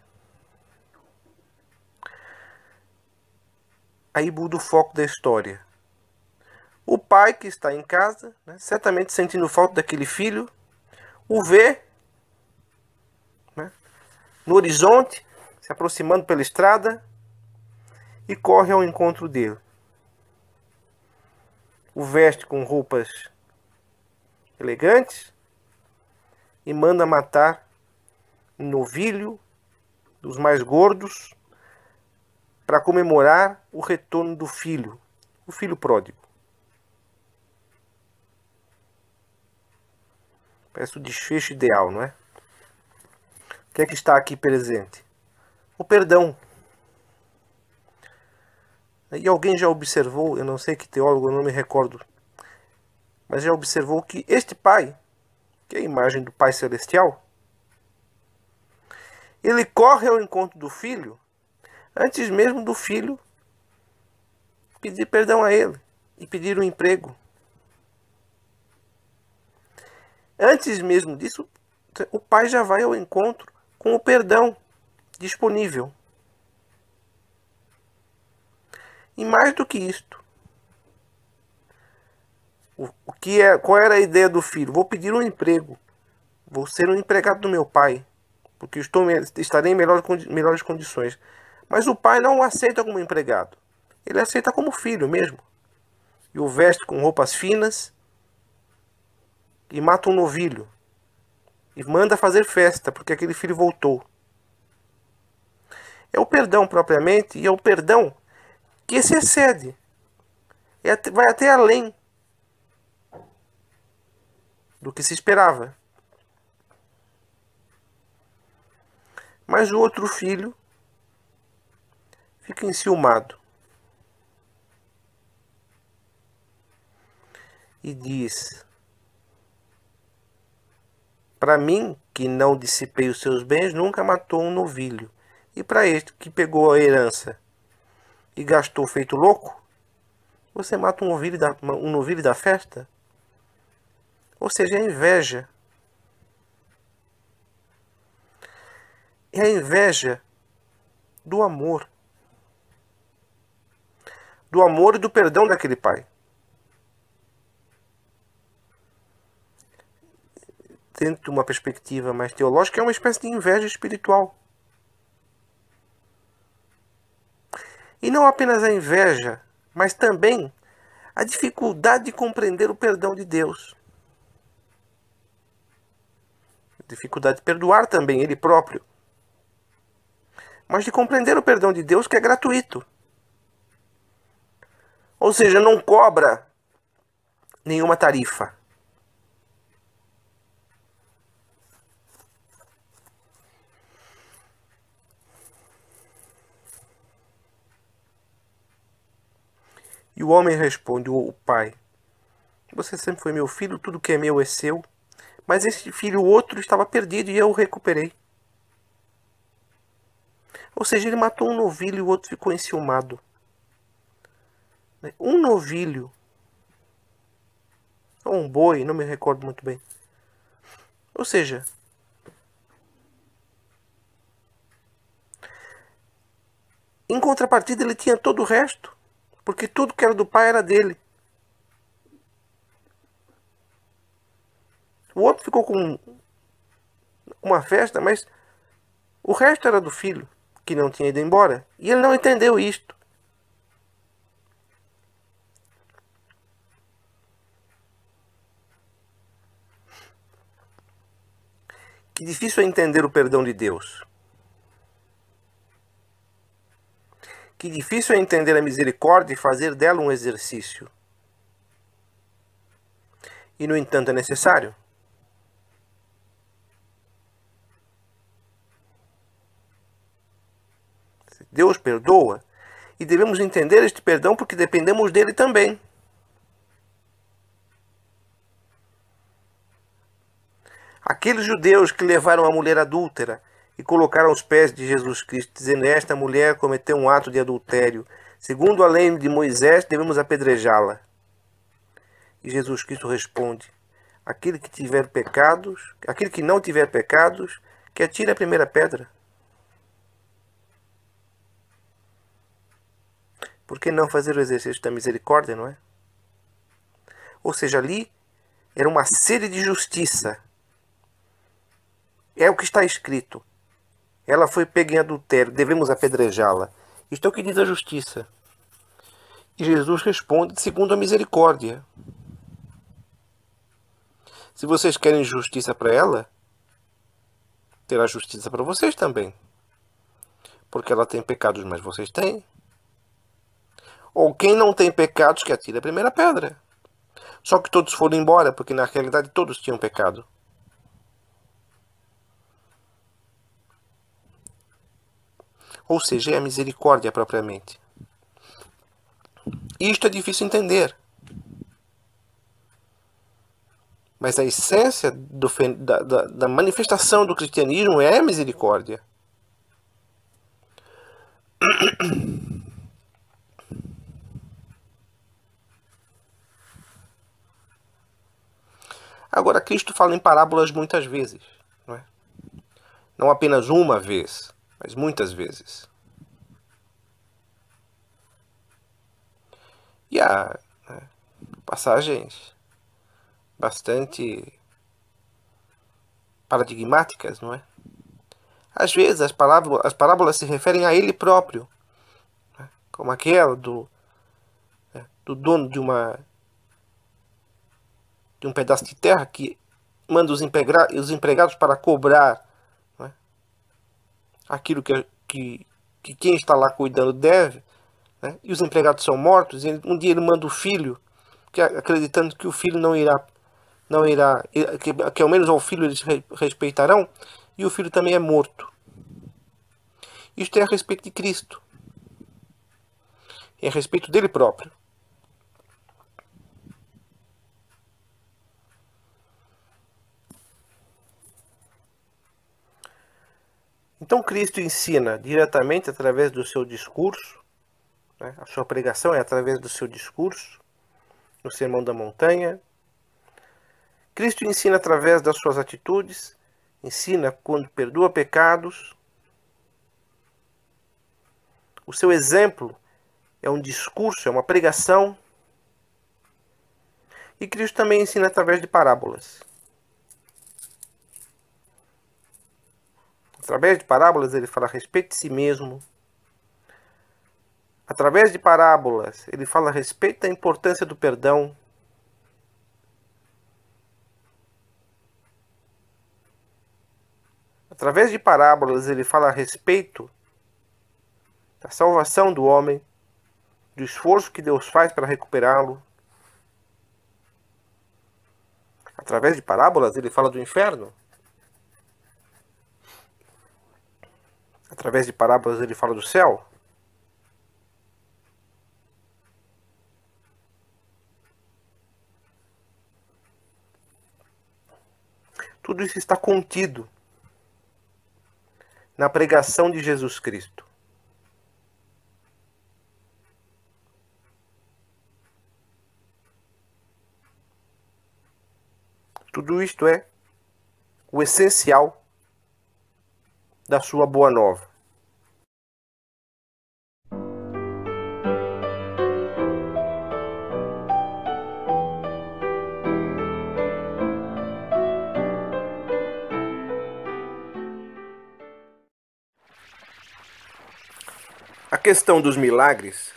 Aí muda o foco da história. O pai que está em casa, né, certamente sentindo falta daquele filho, o vê, né, no horizonte, se aproximando pela estrada, e corre ao encontro dele. O veste com roupas elegantes e manda matar um novilho dos mais gordos para comemorar o retorno do filho, o filho pródigo. Parece o desfecho ideal, não é? O que é que está aqui presente? O perdão. E alguém já observou, eu não sei que teólogo, eu não me recordo, mas já observou que este pai, que é a imagem do Pai Celestial, ele corre ao encontro do filho antes mesmo do filho pedir perdão a ele e pedir um emprego. Antes mesmo disso, o pai já vai ao encontro com o perdão disponível. E mais do que isto, qual era a ideia do filho? Vou pedir um emprego, vou ser um empregado do meu pai, porque estarei em melhores condições. Mas o pai não o aceita como empregado, ele aceita como filho mesmo. E o veste com roupas finas e mata um novilho. E manda fazer festa, porque aquele filho voltou. É o perdão propriamente, e é o perdão que se excede. Vai até além do que se esperava. Mas o outro filho fica enciumado. E diz: para mim, que não dissipei os seus bens, nunca matou um novilho. E para este que pegou a herança e gastou feito louco, você mata um novilho da festa? Ou seja, é inveja. É a inveja do amor. Do amor e do perdão daquele pai. Dentro de uma perspectiva mais teológica, é uma espécie de inveja espiritual. E não apenas a inveja, mas também a dificuldade de compreender o perdão de Deus. A dificuldade de perdoar também ele próprio. Mas de compreender o perdão de Deus, que é gratuito. Ou seja, não cobra nenhuma tarifa. E o homem responde, o pai: você sempre foi meu filho, tudo que é meu é seu. Mas esse filho, o outro, estava perdido e eu o recuperei. Ou seja, ele matou um novilho e o outro ficou enciumado. Um novilho, ou um boi, não me recordo muito bem. Ou seja, em contrapartida ele tinha todo o resto, porque tudo que era do pai era dele. O outro ficou com uma festa, mas o resto era do filho, que não tinha ido embora. E ele não entendeu isto. Que difícil é entender o perdão de Deus. Que difícil é entender a misericórdia e fazer dela um exercício. E, no entanto, é necessário. Deus perdoa e devemos entender este perdão porque dependemos dele também. Aqueles judeus que levaram a mulher adúltera e colocaram aos pés de Jesus Cristo, dizendo: esta mulher cometeu um ato de adultério. Segundo a lei de Moisés, devemos apedrejá-la. E Jesus Cristo responde: aquele que tiver pecados, aquele que não tiver pecados, que atire a primeira pedra. Por que não fazer o exercício da misericórdia, não é? Ou seja, ali era uma sede de justiça. É o que está escrito. Ela foi pega em adultério, devemos apedrejá-la. Isto é o que diz a justiça. E Jesus responde segundo a misericórdia. Se vocês querem justiça para ela, terá justiça para vocês também. Porque ela tem pecados, mas vocês têm. Ou quem não tem pecados, que atire a primeira pedra. Só que todos foram embora, porque na realidade todos tinham pecado. Ou seja, é a misericórdia propriamente. Isto é difícil entender. Mas a essência da manifestação do cristianismo é a misericórdia. Agora, Cristo fala em parábolas muitas vezes. Não é? Não apenas uma vez, mas muitas vezes. E há passagens bastante paradigmáticas, não é? Às vezes as parábolas se referem a ele próprio, né? Como aquela do dono de um pedaço de terra que manda os empregados para cobrar, não é? Aquilo que quem está lá cuidando deve, né? E os empregados são mortos. E um dia ele manda o filho, acreditando que o filho não irá, que ao menos ao filho eles respeitarão, e o filho também é morto. Isto é a respeito de Cristo, é a respeito dele próprio. Então Cristo ensina diretamente através do seu discurso, né? A sua pregação é através do seu discurso, no Sermão da Montanha. Cristo ensina através das suas atitudes, ensina quando perdoa pecados. O seu exemplo é um discurso, é uma pregação. E Cristo também ensina através de parábolas. Através de parábolas ele fala a respeito de si mesmo. Através de parábolas ele fala a respeito da importância do perdão. Através de parábolas ele fala a respeito da salvação do homem, do esforço que Deus faz para recuperá-lo. Através de parábolas ele fala do inferno. Através de parábolas ele fala do céu. Tudo isso está contido na pregação de Jesus Cristo. Tudo isto é o essencial da sua boa nova. questão dos milagres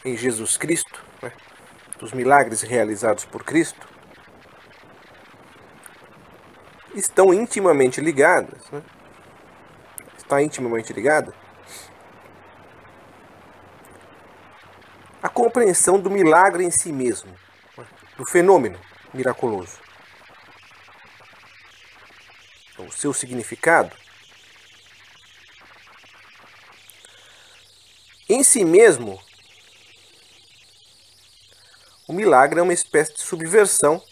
em Jesus Cristo, né, dos milagres realizados por Cristo, estão intimamente ligadas, né, está intimamente ligada à compreensão do milagre em si mesmo, né, do fenômeno miraculoso. Então, o seu significado em si mesmo, o milagre é uma espécie de subversão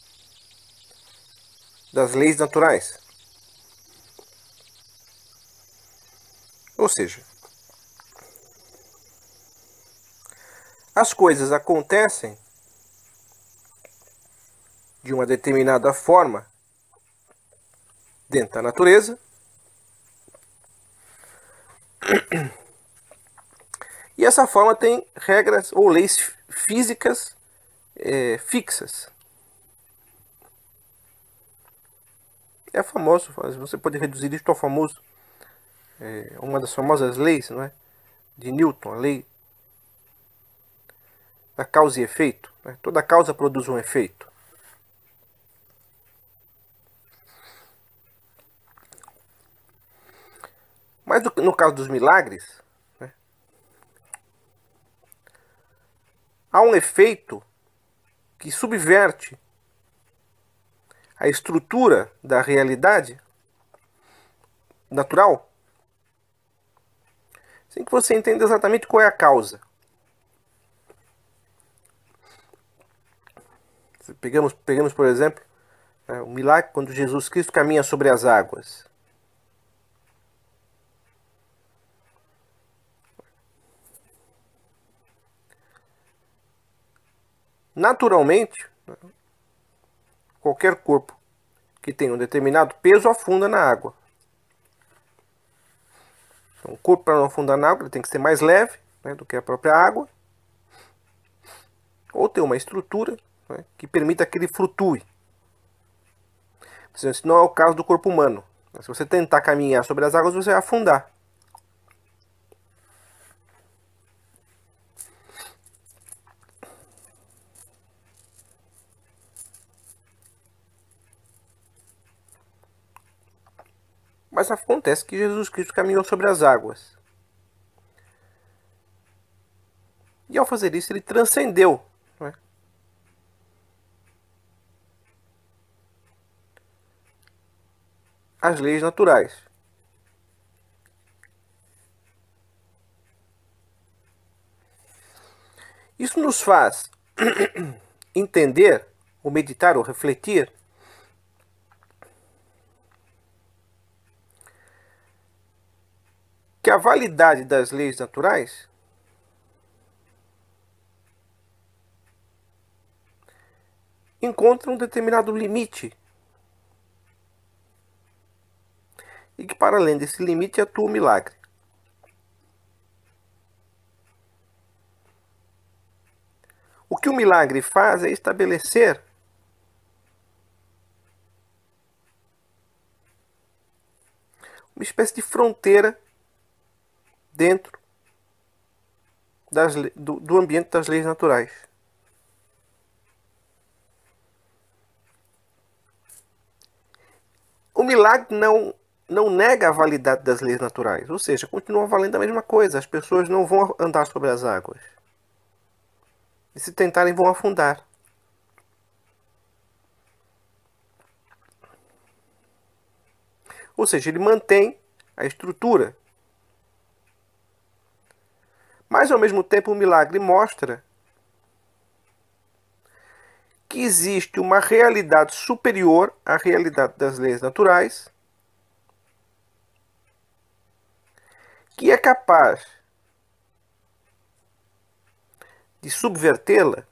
das leis naturais. Ou seja, as coisas acontecem de uma determinada forma dentro da natureza e essa forma tem regras ou leis físicas fixas. É famoso, você pode reduzir isto ao famoso, uma das famosas leis, não é, de Newton, a lei da causa e efeito, né? Toda causa produz um efeito. Mas no caso dos milagres, né, há um efeito que subverte a estrutura da realidade natural, sem que você entenda exatamente qual é a causa. Pegamos por exemplo, o milagre quando Jesus Cristo caminha sobre as águas. Naturalmente, qualquer corpo que tenha um determinado peso afunda na água. Então, o corpo, para não afundar na água, ele tem que ser mais leve, né, do que a própria água, ou ter uma estrutura, né, que permita que ele flutue. Isso não é o caso do corpo humano. Se você tentar caminhar sobre as águas, você vai afundar. Mas acontece que Jesus Cristo caminhou sobre as águas. E ao fazer isso, ele transcendeu, né, as leis naturais. Isso nos faz entender, ou meditar, ou refletir que a validade das leis naturais encontra um determinado limite e que, para além desse limite, atua o milagre. O que o milagre faz é estabelecer uma espécie de fronteira dentro do ambiente das leis naturais. O milagre não nega a validade das leis naturais, ou seja, continua valendo a mesma coisa. As pessoas não vão andar sobre as águas. E se tentarem, vão afundar. Ou seja, ele mantém a estrutura. Mas, ao mesmo tempo, o milagre mostra que existe uma realidade superior à realidade das leis naturais, que é capaz de subvertê-la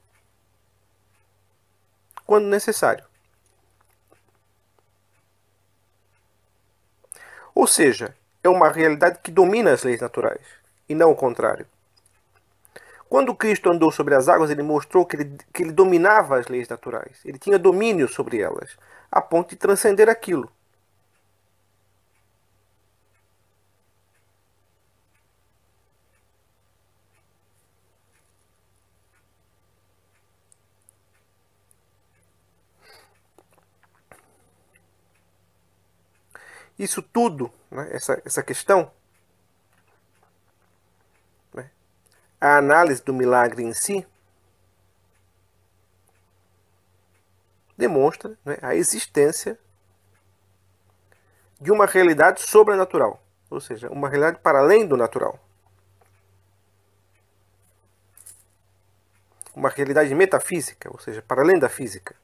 quando necessário. Ou seja, é uma realidade que domina as leis naturais, e não o contrário. Quando Cristo andou sobre as águas, ele mostrou que ele dominava as leis naturais. Ele tinha domínio sobre elas, a ponto de transcender aquilo. Isso tudo, né, essa questão, né, a análise do milagre em si, demonstra, né, a existência de uma realidade sobrenatural, ou seja, uma realidade para além do natural. Uma realidade metafísica, ou seja, para além da física.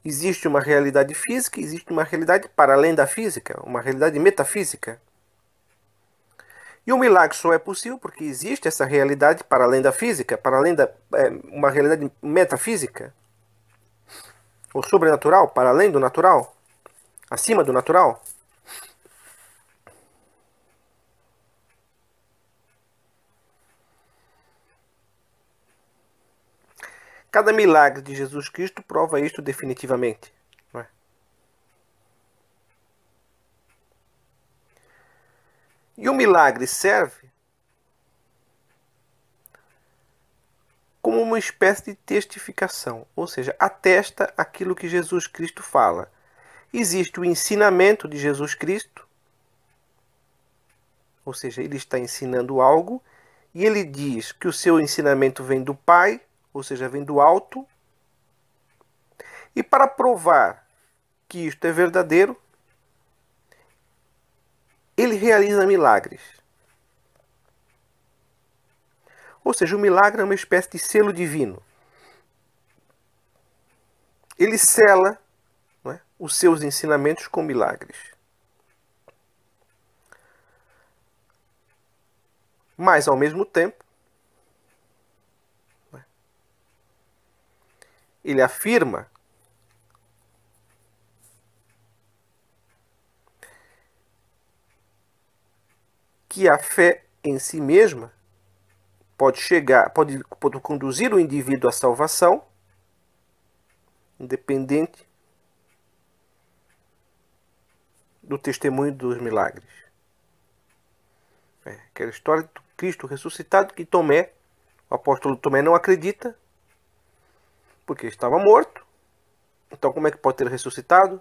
Existe uma realidade física, existe uma realidade para além da física, uma realidade metafísica. E o milagre só é possível porque existe essa realidade para além da física, para além da uma realidade metafísica, ou sobrenatural, para além do natural, acima do natural. Cada milagre de Jesus Cristo prova isto definitivamente. Não é? E o milagre serve como uma espécie de testificação, ou seja, atesta aquilo que Jesus Cristo fala. Existe o ensinamento de Jesus Cristo, ou seja, ele está ensinando algo, e ele diz que o seu ensinamento vem do Pai, ou seja, vem do alto, e para provar que isto é verdadeiro, ele realiza milagres. Ou seja, o milagre é uma espécie de selo divino. Ele sela, não é, os seus ensinamentos com milagres. Mas, ao mesmo tempo, ele afirma que a fé em si mesma pode conduzir o indivíduo à salvação, independente do testemunho dos milagres. Aquela história do Cristo ressuscitado que Tomé, o apóstolo Tomé, não acredita, porque estava morto. Então como é que pode ter ressuscitado?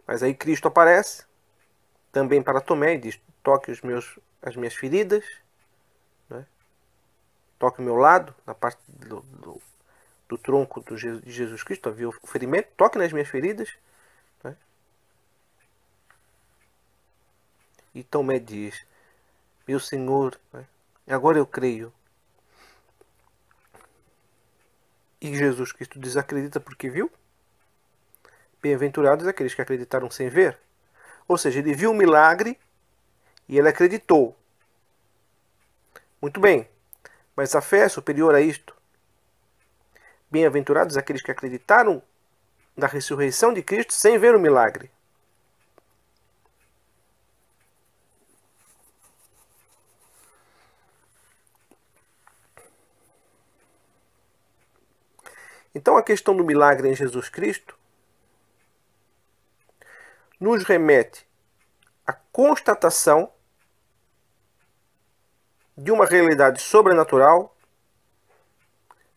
Mas aí Cristo aparece, também para Tomé, e diz: toque as minhas feridas, né? Toque o meu lado, na parte do tronco de Jesus Cristo, havia o ferimento, toque nas minhas feridas. Né? E Tomé diz: meu Senhor, né? Agora eu creio. E Jesus Cristo desacredita porque viu. Bem-aventurados aqueles que acreditaram sem ver. Ou seja, ele viu o milagre e ele acreditou. Muito bem, mas a fé é superior a isto. Bem-aventurados aqueles que acreditaram na ressurreição de Cristo sem ver o milagre. Então a questão do milagre em Jesus Cristo nos remete à constatação de uma realidade sobrenatural,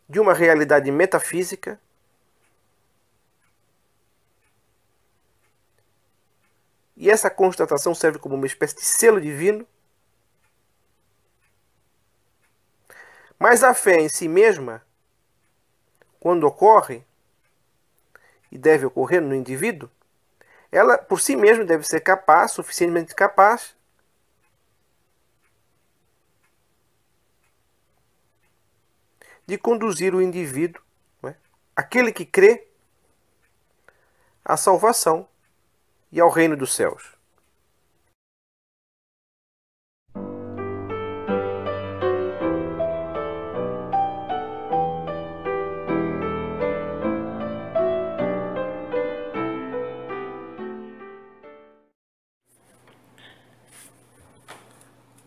de uma realidade metafísica, e essa constatação serve como uma espécie de selo divino. Mas a fé em si mesma, quando ocorre, e deve ocorrer no indivíduo, ela por si mesma deve ser capaz, suficientemente capaz, de conduzir o indivíduo, né, aquele que crê, à salvação e ao reino dos céus.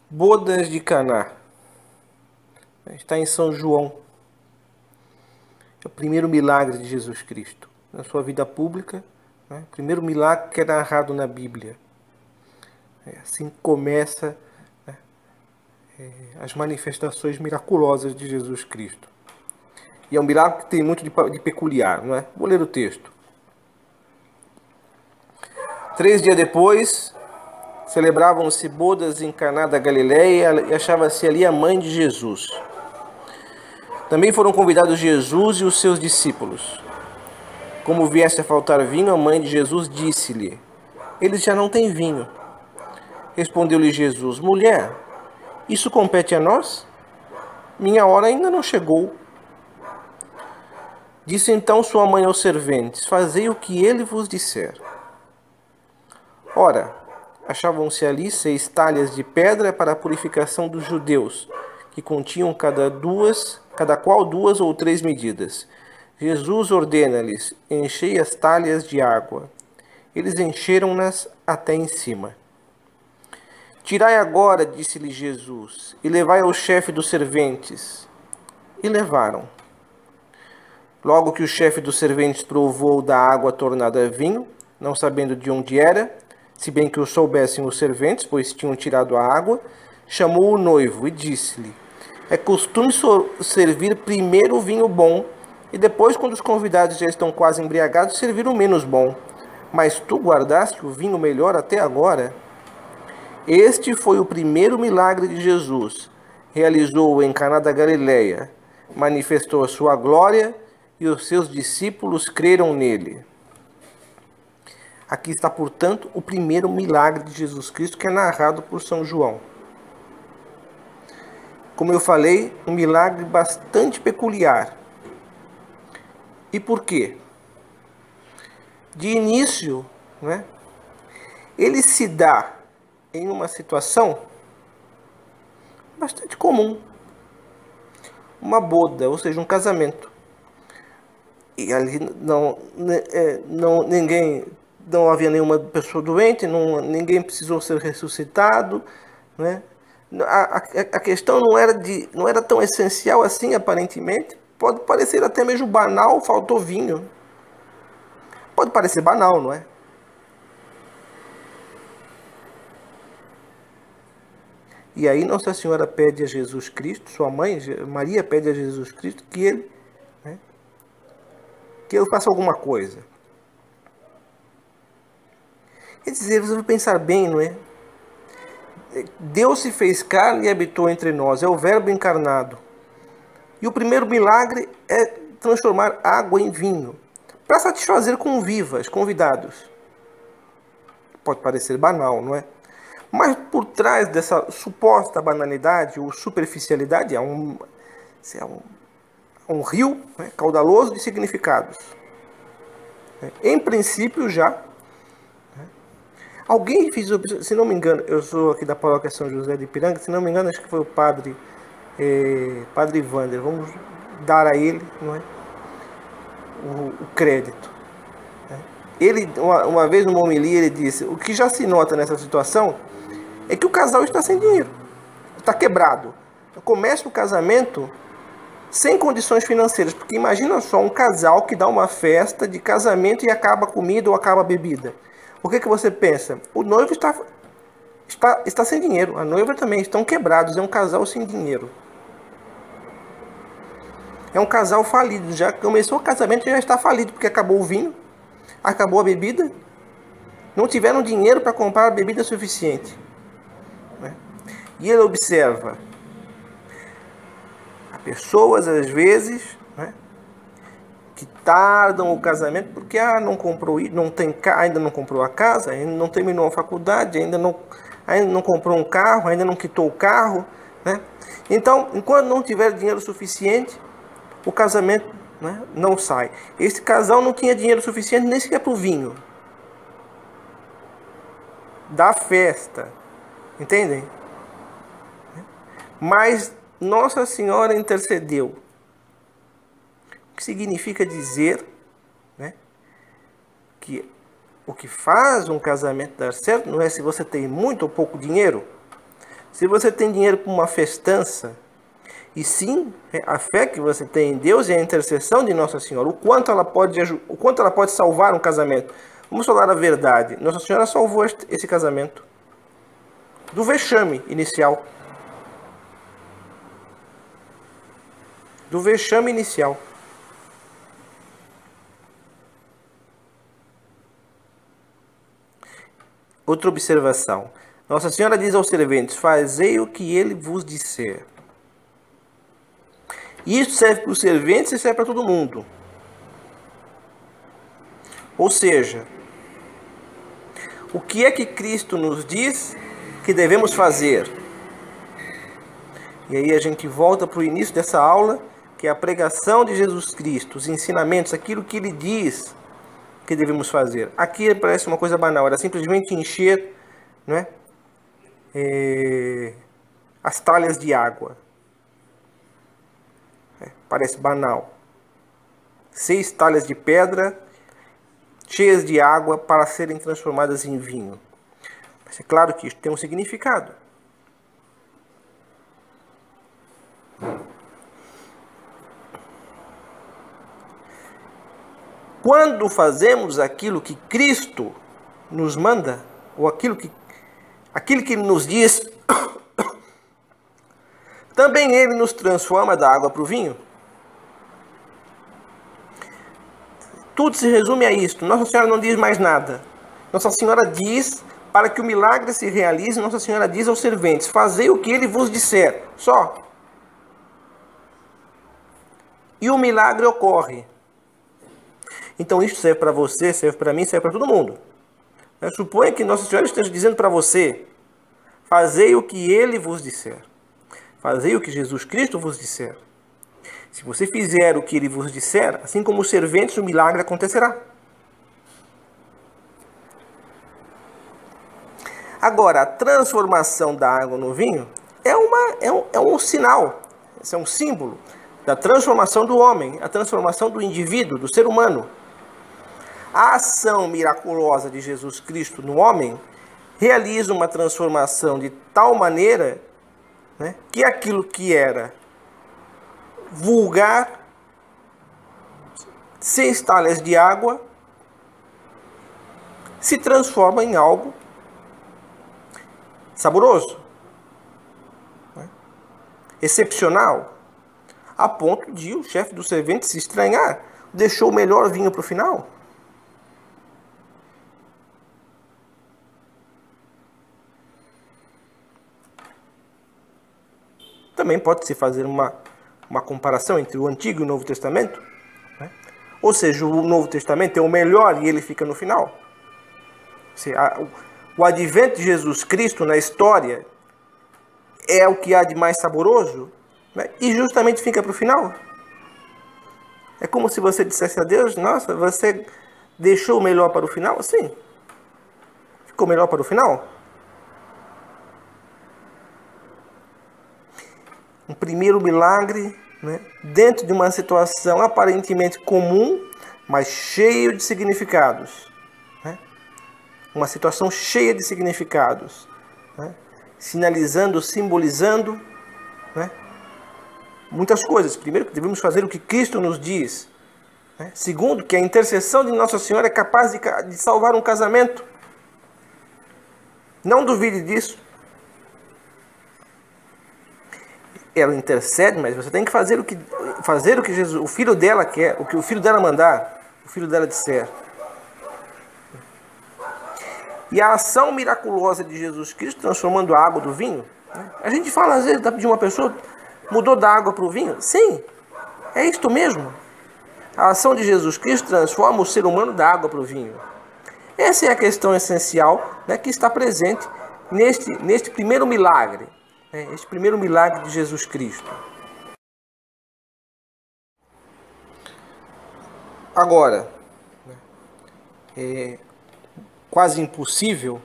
Bodas de Caná. Está em São João. É o primeiro milagre de Jesus Cristo na sua vida pública. Né? O primeiro milagre que é narrado na Bíblia. Assim começa, né, as manifestações miraculosas de Jesus Cristo. E é um milagre que tem muito de peculiar, não é? Vou ler o texto. 3 dias depois, celebravam-se bodas em Caná da Galileia e achava-se ali a mãe de Jesus. Também foram convidados Jesus e os seus discípulos. Como viesse a faltar vinho, a mãe de Jesus disse-lhe: eles já não têm vinho. Respondeu-lhe Jesus: mulher, isso compete a nós? Minha hora ainda não chegou. Disse então sua mãe aos serventes: fazei o que ele vos disser. Ora, achavam-se ali 6 talhas de pedra para a purificação dos judeus, que continham cada qual 2 ou 3 medidas. Jesus ordena-lhes: enchei as talhas de água. Eles encheram-nas até em cima. Tirai agora, disse-lhe Jesus, e levai ao chefe dos serventes. E levaram. Logo que o chefe dos serventes provou da água tornada vinho, não sabendo de onde era, se bem que o soubessem os serventes, pois tinham tirado a água, chamou o noivo e disse-lhe: é costume servir primeiro o vinho bom, e depois, quando os convidados já estão quase embriagados, servir o menos bom. Mas tu guardaste o vinho melhor até agora. Este foi o primeiro milagre de Jesus. Realizou-o em Caná da Galileia, manifestou a sua glória e os seus discípulos creram nele. Aqui está, portanto, o primeiro milagre de Jesus Cristo que é narrado por São João. Como eu falei, um milagre bastante peculiar. E por quê? De início, ele se dá em uma situação bastante comum. Uma boda, ou seja, um casamento. E ali não havia nenhuma pessoa doente, ninguém precisou ser ressuscitado, né? A questão não era tão essencial assim, aparentemente. Pode parecer até mesmo banal, faltou vinho. Pode parecer banal, não é? E aí Nossa Senhora pede a Jesus Cristo, sua mãe, Maria, pede a Jesus Cristo que ele faça alguma coisa. Quer dizer, você vai pensar bem, não é? Deus se fez carne e habitou entre nós, é o Verbo encarnado. E o primeiro milagre é transformar água em vinho, para satisfazer convivas, convidados. Pode parecer banal, não é? Mas por trás dessa suposta banalidade ou superficialidade há um rio caudaloso de significados. Em princípio já, alguém fez, se não me engano, eu sou aqui da paróquia São José de Ipiranga, se não me engano, acho que foi o padre Wander, vamos dar a ele, não é, o crédito. Ele, uma vez numa homilia, ele disse: o que já se nota nessa situação é que o casal está sem dinheiro, está quebrado. Começa o casamento sem condições financeiras, porque imagina só um casal que dá uma festa de casamento e acaba a comida ou acaba a bebida. O que você pensa? O noivo está sem dinheiro, a noiva também, estão quebrados, é um casal sem dinheiro. É um casal falido, já começou o casamento e já está falido, porque acabou o vinho, acabou a bebida, não tiveram dinheiro para comprar a bebida suficiente. E ele observa pessoas, às vezes, que tardam o casamento porque não comprou, ainda não comprou a casa, ainda não terminou a faculdade, ainda não comprou um carro, ainda não quitou o carro, né? Então, enquanto não tiver dinheiro suficiente, o casamento não sai. Esse casal não tinha dinheiro suficiente nem sequer para o vinho da festa, entendem? Mas Nossa Senhora intercedeu. O que significa dizer que o que faz um casamento dar certo não é se você tem muito ou pouco dinheiro, se você tem dinheiro para uma festança, e sim a fé que você tem em Deus e a intercessão de Nossa Senhora, o quanto ela pode salvar um casamento. Vamos falar a verdade, Nossa Senhora salvou esse casamento do vexame inicial. Do vexame inicial. Outra observação. Nossa Senhora diz aos serventes: fazei o que ele vos disser. E isso serve para os serventes e serve para todo mundo. Ou seja, o que é que Cristo nos diz que devemos fazer? E aí a gente volta para o início dessa aula, que é a pregação de Jesus Cristo, os ensinamentos, aquilo que ele diz que devemos fazer. Aqui parece uma coisa banal, era simplesmente encher, né, as talhas de água. Parece banal. 6 talhas de pedra cheias de água para serem transformadas em vinho. Mas é claro que isso tem um significado. Quando fazemos aquilo que Cristo nos manda, ou aquilo que Ele nos diz, também Ele nos transforma da água para o vinho. Tudo se resume a isto. Nossa Senhora não diz mais nada. Nossa Senhora diz, para que o milagre se realize, Nossa Senhora diz aos serventes: fazei o que ele vos disser. Só. E o milagre ocorre. Então isso serve para você, serve para mim, serve para todo mundo. Suponha que Nossa Senhora esteja dizendo para você: fazei o que ele vos disser. Fazei o que Jesus Cristo vos disser. Se você fizer o que ele vos disser, assim como os serventes, o milagre acontecerá. Agora, a transformação da água no vinho é um sinal, é um símbolo da transformação do homem, a transformação do indivíduo, do ser humano. A ação miraculosa de Jesus Cristo no homem realiza uma transformação de tal maneira, né, que aquilo que era vulgar, 6 talhas de água, se transforma em algo saboroso, né, excepcional, a ponto de o chefe do servente se estranhar. Deixou o melhor vinho para o final. Também pode-se fazer uma comparação entre o Antigo e o Novo Testamento, né? Ou seja, o Novo Testamento é o melhor e ele fica no final. O advento de Jesus Cristo na história é o que há de mais saboroso, né? E justamente fica para o final. É como se você dissesse a Deus: nossa, você deixou o melhor para o final? Sim. Ficou melhor para o final? Um primeiro milagre, né, dentro de uma situação aparentemente comum, mas cheio de significados. Né? Uma situação cheia de significados. Né? Sinalizando, simbolizando, né, muitas coisas. Primeiro, que devemos fazer o que Cristo nos diz. Né? Segundo, que a intercessão de Nossa Senhora é capaz de salvar um casamento. Não duvide disso. Ela intercede, mas você tem que fazer o que Jesus, o filho dela quer, o que o filho dela mandar, o filho dela disser. E a ação miraculosa de Jesus Cristo transformando a água do vinho, né? A gente fala às vezes de uma pessoa mudou da água para o vinho. Sim, é isto mesmo. A ação de Jesus Cristo transforma o ser humano da água para o vinho. Essa é a questão essencial, né, que está presente neste primeiro milagre. Este primeiro milagre de Jesus Cristo. Agora, é quase impossível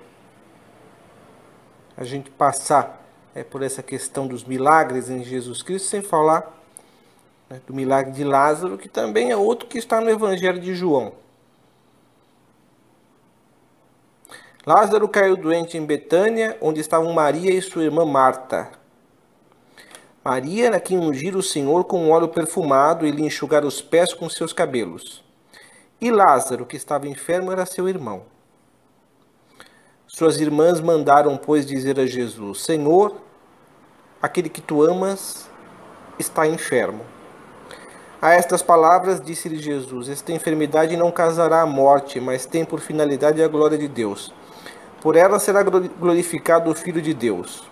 a gente passar por essa questão dos milagres em Jesus Cristo sem falar, né, do milagre de Lázaro, que também é outro que está no Evangelho de João. Lázaro caiu doente em Betânia, onde estavam Maria e sua irmã Marta. Maria era quem ungir o Senhor com um óleo perfumado e lhe enxugar os pés com seus cabelos. E Lázaro, que estava enfermo, era seu irmão. Suas irmãs mandaram, pois, dizer a Jesus: Senhor, aquele que tu amas está enfermo. A estas palavras disse-lhe Jesus: Esta enfermidade não causará a morte, mas tem por finalidade a glória de Deus, Por ela será glorificado o Filho de Deus.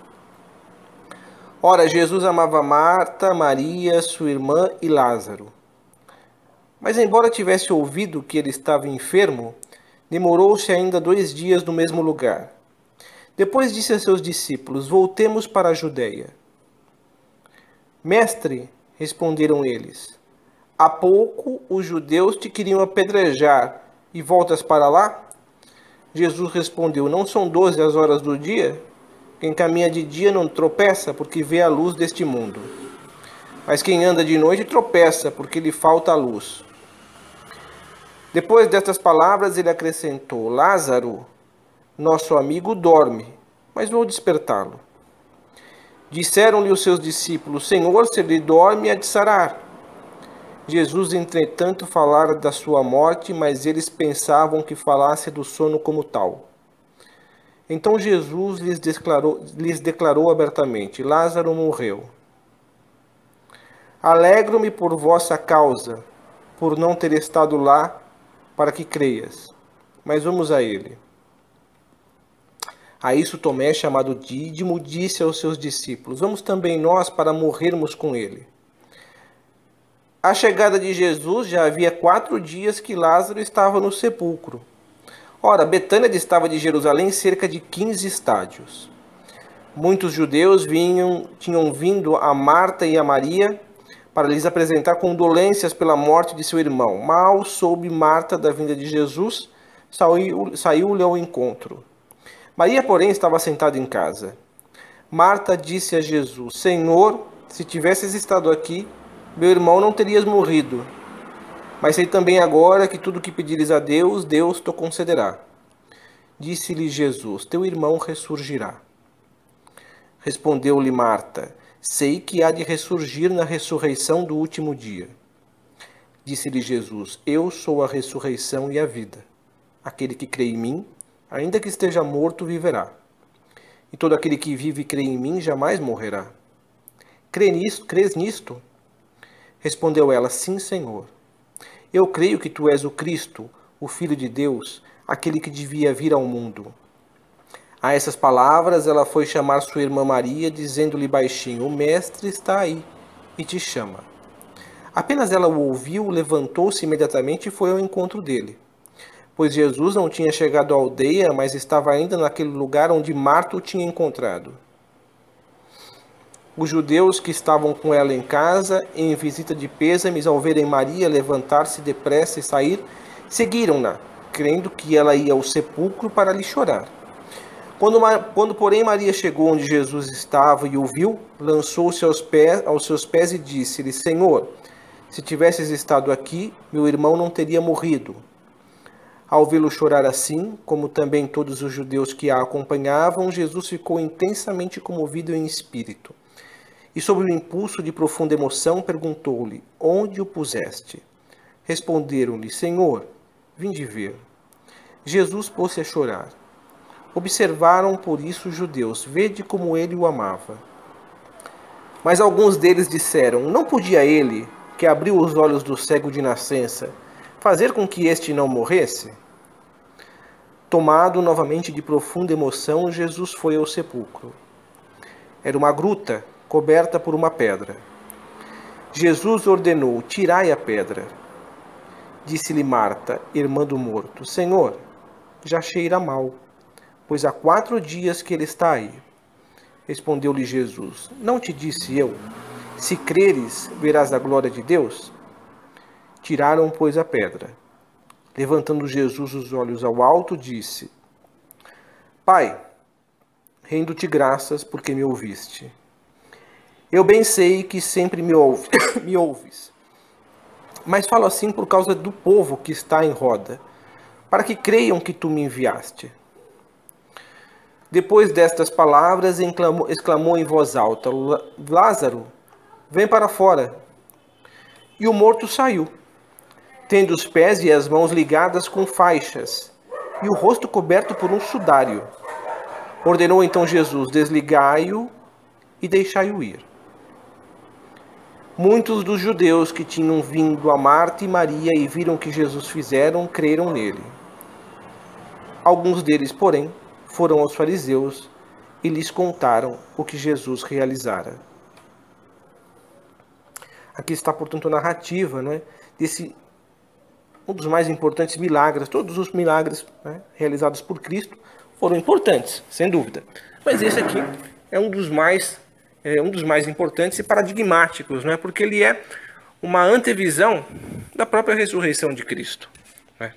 Ora, Jesus amava Marta, Maria, sua irmã e Lázaro. Mas embora tivesse ouvido que ele estava enfermo, demorou-se ainda 2 dias no mesmo lugar. Depois disse a seus discípulos: voltemos para a Judeia. Mestre, responderam eles, há pouco os judeus te queriam apedrejar e voltas para lá? Jesus respondeu: não são 12 as horas do dia? Quem caminha de dia não tropeça, porque vê a luz deste mundo. Mas quem anda de noite tropeça, porque lhe falta a luz. Depois destas palavras, ele acrescentou: Lázaro, nosso amigo, dorme, mas vou despertá-lo. Disseram-lhe os seus discípulos: Senhor, se ele dorme, há de sarar. Jesus, entretanto, falara da sua morte, mas eles pensavam que falasse do sono como tal. Então Jesus lhes declarou abertamente: Lázaro morreu. Alegro-me por vossa causa, por não ter estado lá, para que creias. Mas vamos a ele. A isso Tomé, chamado Dídimo, disse aos seus discípulos: vamos também nós para morrermos com ele. À chegada de Jesus, já havia 4 dias que Lázaro estava no sepulcro. Ora, Betânia distava de Jerusalém cerca de 15 estádios. Muitos judeus tinham vindo a Marta e a Maria para lhes apresentar condolências pela morte de seu irmão. Mal soube Marta da vinda de Jesus, saiu-lhe ao encontro. Maria, porém, estava sentada em casa. Marta disse a Jesus: Senhor, se tivesses estado aqui, meu irmão não terias morrido. Mas sei também agora que tudo o que pedires a Deus, Deus te concederá. Disse-lhe Jesus: teu irmão ressurgirá. Respondeu-lhe Marta: sei que há de ressurgir na ressurreição do último dia. Disse-lhe Jesus: eu sou a ressurreição e a vida. Aquele que crê em mim, ainda que esteja morto, viverá. E todo aquele que vive e crê em mim jamais morrerá. Crês nisto? Respondeu ela: sim, Senhor. Eu creio que tu és o Cristo, o Filho de Deus, aquele que devia vir ao mundo. A essas palavras, ela foi chamar sua irmã Maria, dizendo-lhe baixinho: o mestre está aí e te chama. Apenas ela o ouviu, levantou-se imediatamente e foi ao encontro dele. Pois Jesus não tinha chegado à aldeia, mas estava ainda naquele lugar onde Marta o tinha encontrado. Os judeus que estavam com ela em casa, em visita de pêsames, ao verem Maria levantar-se depressa e sair, seguiram-na, crendo que ela ia ao sepulcro para lhe chorar. Quando, porém, Maria chegou onde Jesus estava e o viu, lançou-se aos seus pés e disse-lhe: Senhor, se tivesses estado aqui, meu irmão não teria morrido. Ao vê-lo chorar assim, como também todos os judeus que a acompanhavam, Jesus ficou intensamente comovido em espírito. E, sob o impulso de profunda emoção, perguntou-lhe: onde o puseste? Responderam-lhe: Senhor, vinde ver. Jesus pôs-se a chorar. Observaram por isso os judeus: vede como ele o amava. Mas alguns deles disseram: não podia ele, que abriu os olhos do cego de nascença, fazer com que este não morresse? Tomado novamente de profunda emoção, Jesus foi ao sepulcro. Era uma gruta, coberta por uma pedra. Jesus ordenou: tirai a pedra. Disse-lhe Marta, irmã do morto: Senhor, já cheira mal, pois há 4 dias que ele está aí. Respondeu-lhe Jesus: não te disse eu, se creres, verás a glória de Deus? Tiraram, pois, a pedra. Levantando Jesus os olhos ao alto, disse: Pai, rendo-te graças porque me ouviste. Eu bem sei que sempre me ouves, mas falo assim por causa do povo que está em roda, para que creiam que tu me enviaste. Depois destas palavras, exclamou em voz alta: Lázaro, vem para fora. E o morto saiu, tendo os pés e as mãos ligadas com faixas, e o rosto coberto por um sudário. Ordenou então Jesus: desligai-o e deixai-o ir. Muitos dos judeus que tinham vindo a Marta e Maria e viram o que Jesus fizeram, creram nele. Alguns deles, porém, foram aos fariseus e lhes contaram o que Jesus realizara. Aqui está, portanto, a narrativa, né, desse um dos mais importantes milagres. Todos os milagres, né, realizados por Cristo foram importantes, sem dúvida. Mas esse aqui é um dos mais importantes e paradigmáticos, né, porque ele é uma antevisão da própria ressurreição de Cristo, né?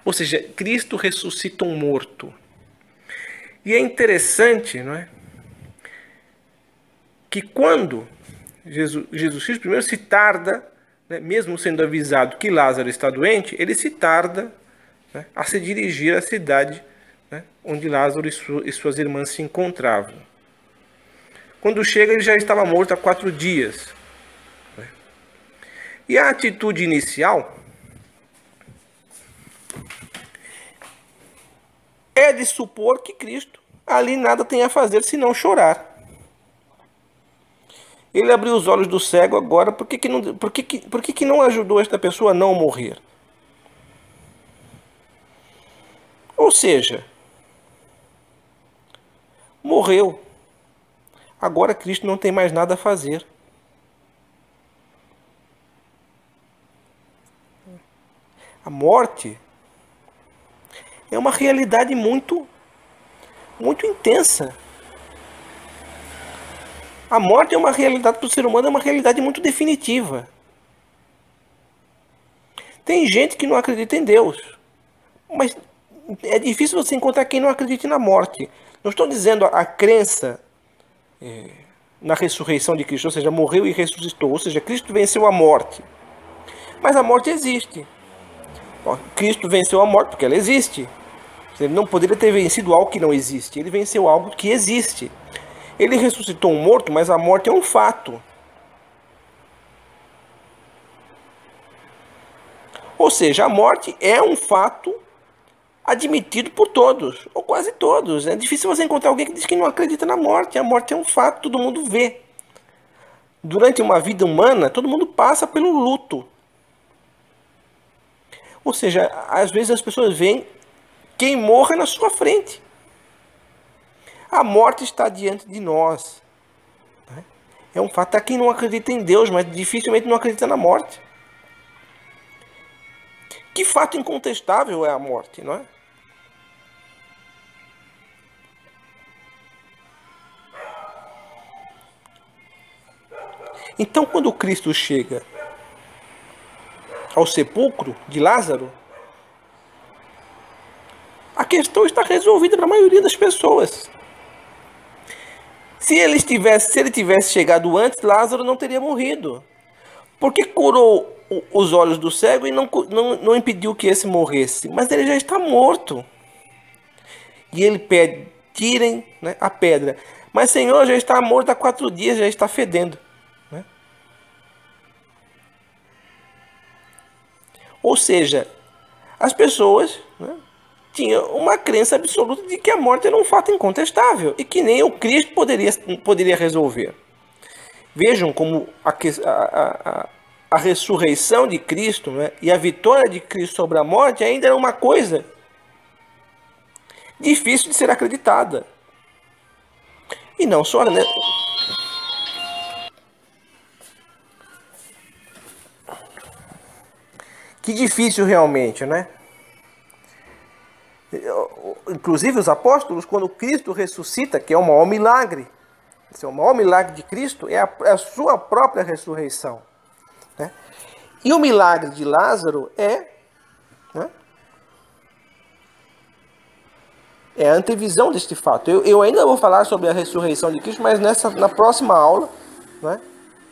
Ou seja, Cristo ressuscita um morto. E é interessante, não é, que quando Jesus Cristo primeiro se tarda, né, mesmo sendo avisado que Lázaro está doente, ele se tarda, né, a se dirigir à cidade, né, onde Lázaro e suas irmãs se encontravam. Quando chega, ele já estava morto há 4 dias. Né? E a atitude inicial é de supor que Cristo ali nada tem a fazer senão chorar. Ele abriu os olhos do cego agora, por que não ajudou esta pessoa a não morrer? Ou seja, morreu. Agora Cristo não tem mais nada a fazer. A morte é uma realidade muito intensa. A morte é uma realidade para o ser humano, é uma realidade muito definitiva. Tem gente que não acredita em Deus, mas é difícil você encontrar quem não acredite na morte. Não estou dizendo a crença na ressurreição de Cristo, ou seja, morreu e ressuscitou, ou seja, Cristo venceu a morte. Mas a morte existe. Cristo venceu a morte porque ela existe. Ele não poderia ter vencido algo que não existe. Ele venceu algo que existe. Ele ressuscitou um morto, mas a morte é um fato. Ou seja, a morte é um fato admitido por todos, ou quase todos. É difícil você encontrar alguém que diz que não acredita na morte. A morte é um fato, todo mundo vê. Durante uma vida humana, todo mundo passa pelo luto. Ou seja, às vezes as pessoas veem quem morre na sua frente. A morte está diante de nós. É um fato. Há quem não acredita em Deus, mas dificilmente não acredita na morte. Que fato incontestável é a morte, não é? Então, quando Cristo chega ao sepulcro de Lázaro, a questão está resolvida para a maioria das pessoas. Se ele tivesse chegado antes, Lázaro não teria morrido. Porque curou os olhos do cego e não impediu que esse morresse. Mas ele já está morto. E ele pede, tirem, né, a pedra. Mas, Senhor, já está morto há 4 dias, já está fedendo. Né? Ou seja, as pessoas, né, tinha uma crença absoluta de que a morte era um fato incontestável e que nem o Cristo poderia resolver. Vejam como a ressurreição de Cristo, né, e a vitória de Cristo sobre a morte ainda era uma coisa difícil de ser acreditada. E não só, né? Que difícil realmente, né? Inclusive os apóstolos, quando Cristo ressuscita, que é o maior milagre, esse é o maior milagre de Cristo, é a sua própria ressurreição. Né? E o milagre de Lázaro é a antevisão deste fato. Eu ainda vou falar sobre a ressurreição de Cristo, mas na próxima aula, né,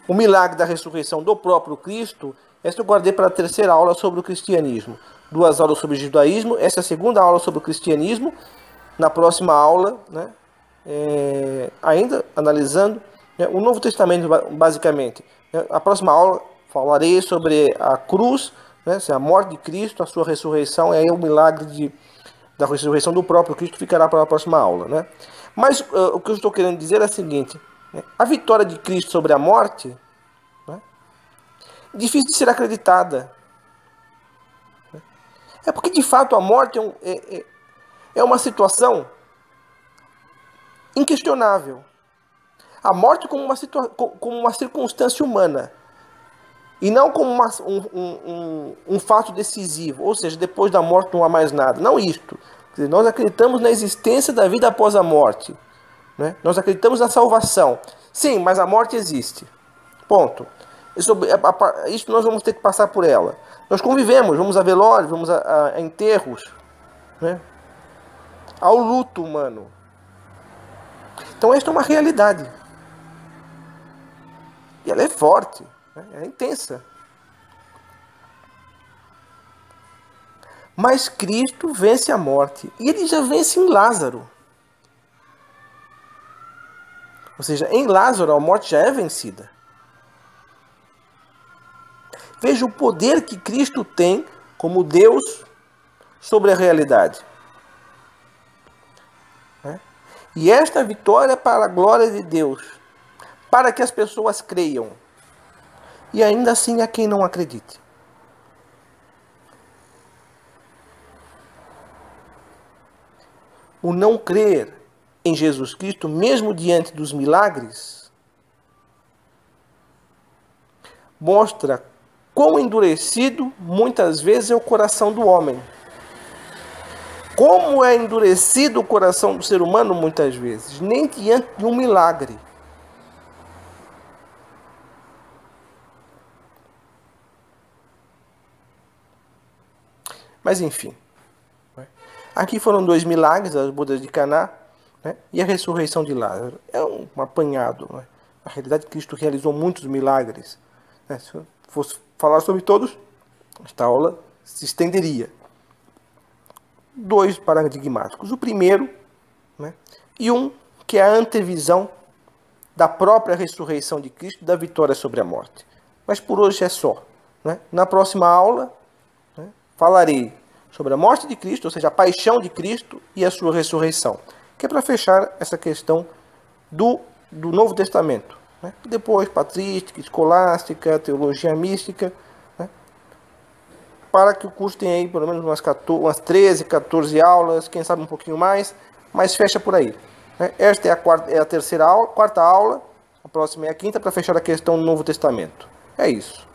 o milagre da ressurreição do próprio Cristo, esta eu guardei para a 3ª aula sobre o cristianismo. 2 aulas sobre o judaísmo, essa é a 2ª aula sobre o cristianismo. Na próxima aula, né, ainda analisando, né, o Novo Testamento, basicamente. A próxima aula falarei sobre a cruz, né, a morte de Cristo, a sua ressurreição, e aí o milagre da ressurreição do próprio Cristo ficará para a próxima aula. Né? Mas o que eu estou querendo dizer é o seguinte, né, a vitória de Cristo sobre a morte, né, é difícil de ser acreditada. É porque, de fato, a morte é uma situação inquestionável. A morte como uma circunstância humana. E não como um fato decisivo. Ou seja, depois da morte não há mais nada. Não isto. Quer dizer, nós acreditamos na existência da vida após a morte. Né? Nós acreditamos na salvação. Sim, mas a morte existe. Ponto. Isso nós vamos ter que passar por ela. Nós convivemos, vamos a velórios, vamos a enterros, né? Ao luto humano. Então esta é uma realidade. E ela é forte, né? É intensa. Mas Cristo vence a morte. E ele já vence em Lázaro. Ou seja, em Lázaro a morte já é vencida. Veja o poder que Cristo tem como Deus sobre a realidade. E esta vitória é para a glória de Deus, para que as pessoas creiam. E ainda assim há quem não acredite. O não crer em Jesus Cristo, mesmo diante dos milagres, mostra quão endurecido muitas vezes é o coração do homem. Como é endurecido o coração do ser humano muitas vezes, nem diante de um milagre. Mas enfim, aqui foram 2 milagres, as bodas de Caná, né, e a ressurreição de Lázaro. É um apanhado. Né? Na realidade, Cristo realizou muitos milagres. Né? Se eu fosse falar sobre todos, esta aula se estenderia. 2 paradigmáticos. O primeiro, né, e um que é a antevisão da própria ressurreição de Cristo, da vitória sobre a morte. Mas por hoje é só. Né? Na próxima aula, né, falarei sobre a morte de Cristo, ou seja, a paixão de Cristo e a sua ressurreição, que é para fechar essa questão do Novo Testamento. Né? E depois, patrística, escolástica, teologia mística, né? Para que o curso tenha aí pelo menos umas 13, 14 aulas, quem sabe um pouquinho mais, mas fecha por aí. Né? Esta é a terceira aula, quarta aula, a próxima é a quinta, para fechar a questão do Novo Testamento. É isso.